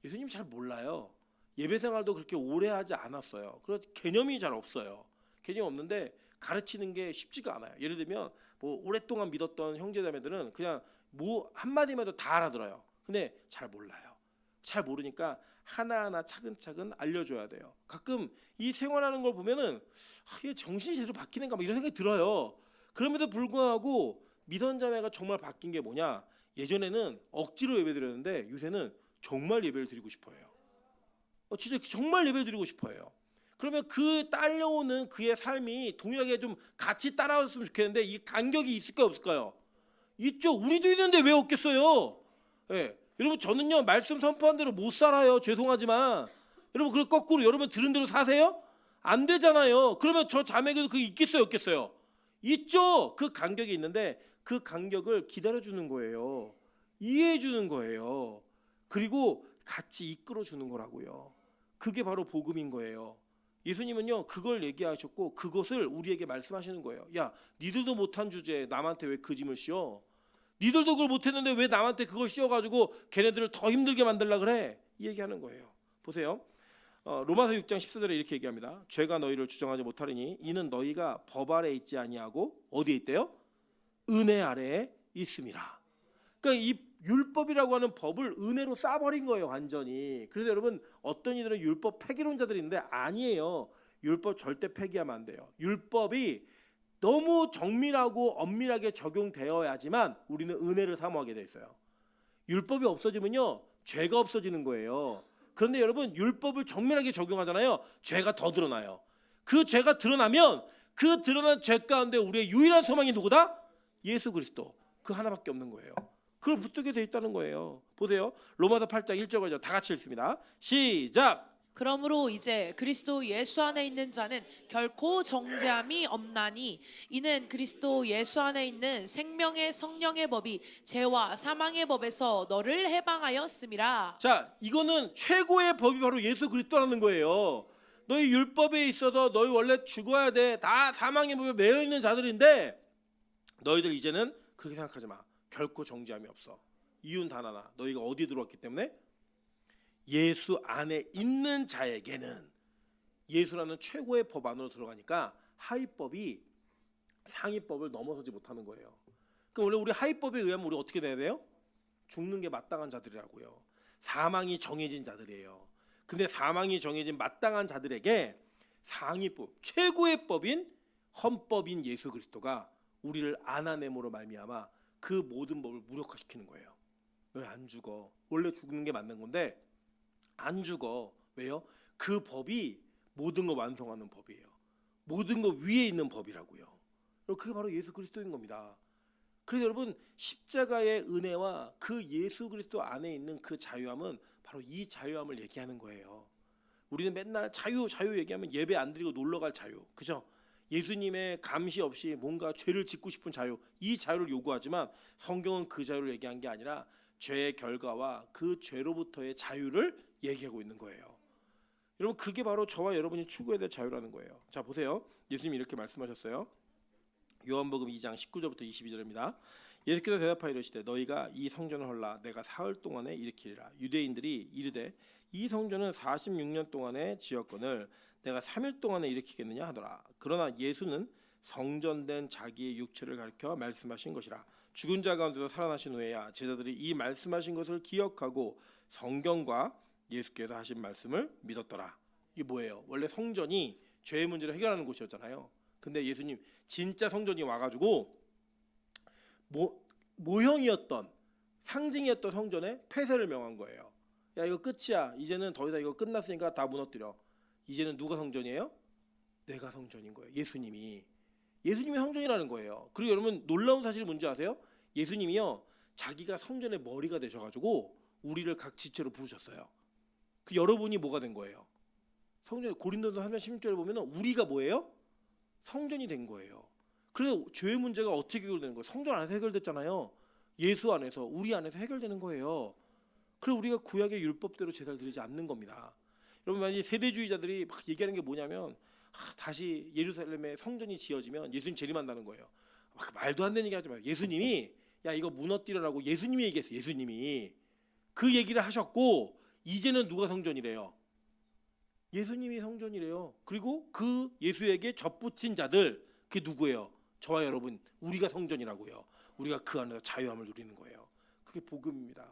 예수님 잘 몰라요. 예배 생활도 그렇게 오래 하지 않았어요. 그래서 개념이 잘 없어요. 개념이 없는데 가르치는 게 쉽지가 않아요. 예를 들면 뭐 오랫동안 믿었던 형제자매들은 그냥 뭐 한마디만 해도 다 알아들어요. 근데 잘 몰라요. 잘 모르니까 하나하나 차근차근 알려줘야 돼요. 가끔 이 생활하는 걸 보면은 얘 정신이 제대로 바뀌는가 뭐 이런 생각이 들어요. 그럼에도 불구하고 믿던 자매가 정말 바뀐 게 뭐냐? 예전에는 억지로 예배드렸는데 요새는 정말 예배를 드리고 싶어요. 진짜 정말 예배 드리고 싶어요. 그러면 그 딸려오는 그의 삶이 동일하게 좀 같이 따라왔으면 좋겠는데 이 간격이 있을까요 없을까요? 있죠. 우리도 있는데 왜 없겠어요? 예. 여러분 저는요 말씀 선포한 대로 못 살아요. 죄송하지만 여러분 그 거꾸로 여러분 들은 대로 사세요? 안 되잖아요. 그러면 저 자매에게도 그게 있겠어요 없겠어요? 있죠. 그 간격이 있는데 그 간격을 기다려주는 거예요. 이해해주는 거예요. 그리고 같이 이끌어주는 거라고요. 그게 바로 복음인 거예요. 예수님은요 그걸 얘기하셨고 그것을 우리에게 말씀하시는 거예요. 야 니들도 못한 주제에 남한테 왜 그 짐을 씌워? 니들도 그걸 못했는데 왜 남한테 그걸 씌워가지고 걔네들을 더 힘들게 만들라 그래? 이 얘기하는 거예요. 보세요. 로마서 6장 14절에 이렇게 얘기합니다. 죄가 너희를 주장하지 못하리니 이는 너희가 법 아래 있지 아니하고 어디에 있대요? 은혜 아래에 있음이라. 그러니까 이 율법이라고 하는 법을 은혜로 싸버린 거예요 완전히. 그래서 여러분 어떤 이들은 율법 폐기론자들이 있는데 아니에요. 율법 절대 폐기하면 안 돼요. 율법이 너무 정밀하고 엄밀하게 적용되어야지만 우리는 은혜를 사모하게 돼 있어요. 율법이 없어지면요 죄가 없어지는 거예요. 그런데 여러분 율법을 정밀하게 적용하잖아요. 죄가 더 드러나요. 그 죄가 드러나면 그 드러난 죄 가운데 우리의 유일한 소망이 누구다? 예수 그리스도. 그 하나밖에 없는 거예요. 그걸 붙들게 돼 있다는 거예요. 보세요. 로마서 8장 1절까지 다 같이 읽습니다. 시작. 그러므로 이제 그리스도 예수 안에 있는 자는 결코 정죄함이 없나니 이는 그리스도 예수 안에 있는 생명의 성령의 법이 죄와 사망의 법에서 너를 해방하였음이라. 자, 이거는 최고의 법이 바로 예수 그리스도라는 거예요. 너희 율법에 있어서 너희 원래 죽어야 돼. 다 사망의 법에 매여 있는 자들인데 너희들 이제는 그렇게 생각하지 마. 결코 정죄함이 없어. 이유는 단 하나. 너희가 어디에 들어왔기 때문에 예수 안에 있는 자에게는 예수라는 최고의 법 안으로 들어가니까 하위법이 상위법을 넘어서지 못하는 거예요. 그러니까 원래 우리 하위법에 의하면 우리 어떻게 돼야 돼요? 죽는 게 마땅한 자들이라고요. 사망이 정해진 자들이에요. 근데 사망이 정해진 마땅한 자들에게 상위법, 최고의 법인 헌법인 예수 그리스도가 우리를 안아냄으로 말미암아 그 모든 법을 무력화시키는 거예요. 왜 안 죽어? 원래 죽는 게 맞는 건데 안 죽어. 왜요? 그 법이 모든 거 완성하는 법이에요. 모든 거 위에 있는 법이라고요. 그게 바로 예수 그리스도인 겁니다. 그래서 여러분 십자가의 은혜와 그 예수 그리스도 안에 있는 그 자유함은 바로 이 자유함을 얘기하는 거예요. 우리는 맨날 자유 얘기하면 예배 안 드리고 놀러 갈 자유, 그죠? 예수님의 감시 없이 뭔가 죄를 짓고 싶은 자유, 이 자유를 요구하지만 성경은 그 자유를 얘기한 게 아니라 죄의 결과와 그 죄로부터의 자유를 얘기하고 있는 거예요. 여러분 그게 바로 저와 여러분이 추구해야 될 자유라는 거예요. 자 보세요. 예수님이 이렇게 말씀하셨어요. 요한복음 2장 19절부터 22절입니다. 예수께서 대답하여 이르시되 너희가 이 성전을 헐라 내가 사흘 동안에 일으키리라. 유대인들이 이르되 이 성전은 46년 동안에 지었거늘 내가 3일 동안에 일으키겠느냐 하더라. 그러나 예수는 성전된 자기의 육체를 가리켜 말씀하신 것이라. 죽은 자 가운데서 살아나신 후에야 제자들이 이 말씀하신 것을 기억하고 성경과 예수께서 하신 말씀을 믿었더라. 이게 뭐예요? 원래 성전이 죄의 문제를 해결하는 곳이었잖아요. 근데 예수님 진짜 성전이 와가지고 모형이었던 상징이었던 성전에 폐쇄를 명한 거예요. 야 이거 끝이야. 이제는 더 이상 이거 끝났으니까 다 무너뜨려. 이제는 누가 성전이에요? 내가 성전인 거예요. 예수님이 성전이라는 거예요. 그리고 여러분 놀라운 사실 뭔지 아세요? 예수님이요 자기가 성전의 머리가 되셔가지고 우리를 각 지체로 부르셨어요. 그 여러분이 뭐가 된 거예요? 성전 고린도서 3장 16절에 보면 우리가 뭐예요? 성전이 된 거예요. 그래서 죄의 문제가 어떻게 해결되는 거예요? 성전 안에서 해결됐잖아요. 예수 안에서 우리 안에서 해결되는 거예요. 그래서 우리가 구약의 율법대로 제사를 드리지 않는 겁니다. 여러분 만약 세대주의자들이 막 얘기하는 게 뭐냐면 다시 예루살렘에 성전이 지어지면 예수님 재림한다는 거예요. 막 말도 안 되는 얘기 하지 마요. 예수님이 야 이거 무너뜨리라고 예수님이 얘기했어요. 예수님이 그 얘기를 하셨고 이제는 누가 성전이래요? 예수님이 성전이래요. 그리고 그 예수에게 접붙인 자들 그게 누구예요? 저와 여러분 우리가 성전이라고요. 우리가 그 안에서 자유함을 누리는 거예요. 그게 복음입니다.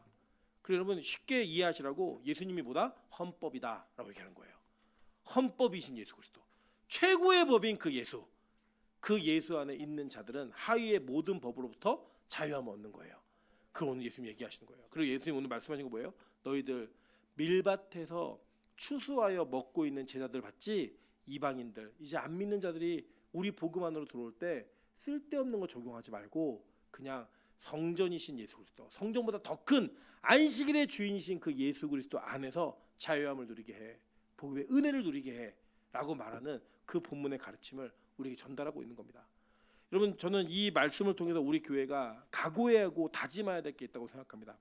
그래서 여러분 쉽게 이해하시라고 예수님이 보다 헌법이다라고 얘기하는 거예요. 헌법이신 예수 그리스도, 최고의 법인 그 예수, 그 예수 안에 있는 자들은 하위의 모든 법으로부터 자유함을 얻는 거예요. 그걸 오늘 예수님 얘기하시는 거예요. 그리고 예수님 오늘 말씀하신 거 뭐예요? 너희들 밀밭에서 추수하여 먹고 있는 제자들 봤지? 이방인들, 이제 안 믿는 자들이 우리 복음 안으로 들어올 때 쓸데없는 거 적용하지 말고 그냥 성전이신 예수 그리스도, 성전보다 더 큰 안식일의 주인이신 그 예수 그리스도 안에서 자유함을 누리게 해, 복음의 은혜를 누리게 해 라고 말하는 그 본문의 가르침을 우리에게 전달하고 있는 겁니다. 여러분, 저는 이 말씀을 통해서 우리 교회가 각오해야 하고 다짐해야 될 게 있다고 생각합니다.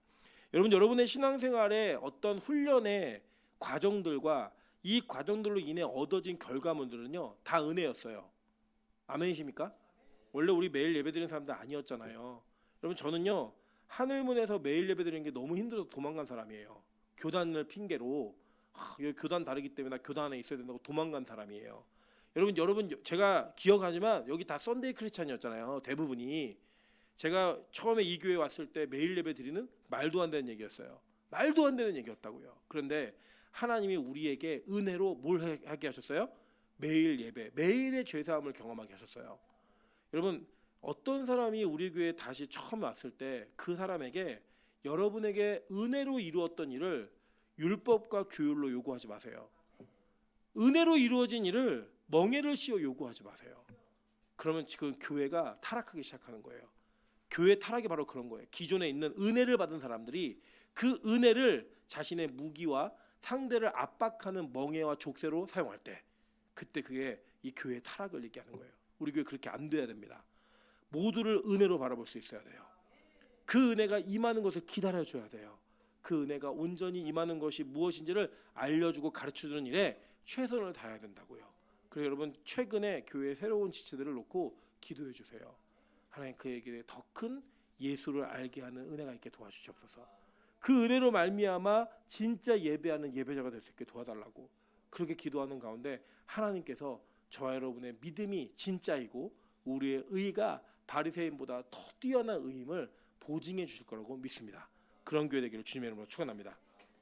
여러분, 여러분의 신앙생활에 어떤 훈련의 과정들과 이 과정들로 인해 얻어진 결과물들은요 다 은혜였어요. 아멘이십니까? 원래 우리 매일 예배드리는 사람들 아니었잖아요. 여러분, 저는요 하늘문에서 매일 예배드리는 게 너무 힘들어서 도망간 사람이에요. 교단을 핑계로 여기 교단 다르기 때문에 나 교단 안에 있어야 된다고 도망간 사람이에요. 여러분 제가 기억하지만 여기 다 썬데이 크리스찬이었잖아요. 대부분이. 제가 처음에 이 교회 왔을 때 매일 예배 드리는 말도 안 되는 얘기였어요. 말도 안 되는 얘기였다고요. 그런데 하나님이 우리에게 은혜로 뭘 하게 하셨어요? 매일 예배, 매일의 죄사함을 경험하게 하셨어요. 여러분, 어떤 사람이 우리 교회에 다시 처음 왔을 때 그 사람에게 여러분에게 은혜로 이루었던 일을 율법과 규율로 요구하지 마세요. 은혜로 이루어진 일을 멍에를 씌워 요구하지 마세요. 그러면 지금 교회가 타락하기 시작하는 거예요. 교회 타락이 바로 그런 거예요. 기존에 있는 은혜를 받은 사람들이 그 은혜를 자신의 무기와 상대를 압박하는 멍에와 족쇄로 사용할 때, 그때 그게 이 교회의 타락을 얘기하는 거예요. 우리 교회 그렇게 안 돼야 됩니다. 모두를 은혜로 바라볼 수 있어야 돼요. 그 은혜가 임하는 것을 기다려줘야 돼요. 그 은혜가 온전히 임하는 것이 무엇인지를 알려주고 가르쳐주는 일에 최선을 다해야 된다고요. 그래서 여러분, 최근에 교회의 새로운 지체들을 놓고 기도해 주세요. 하나님, 그에게 더 큰 예수를 알게 하는 은혜가 있게 도와주시옵소서. 그 은혜로 말미암아 진짜 예배하는 예배자가 될 수 있게 도와달라고 그렇게 기도하는 가운데 하나님께서 저와 여러분의 믿음이 진짜이고 우리의 의가 바리새인보다 더 뛰어난 의임을 보증해 주실 거라고 믿습니다. 그런 교회 되기를 주님의 이름으로 축원합니다.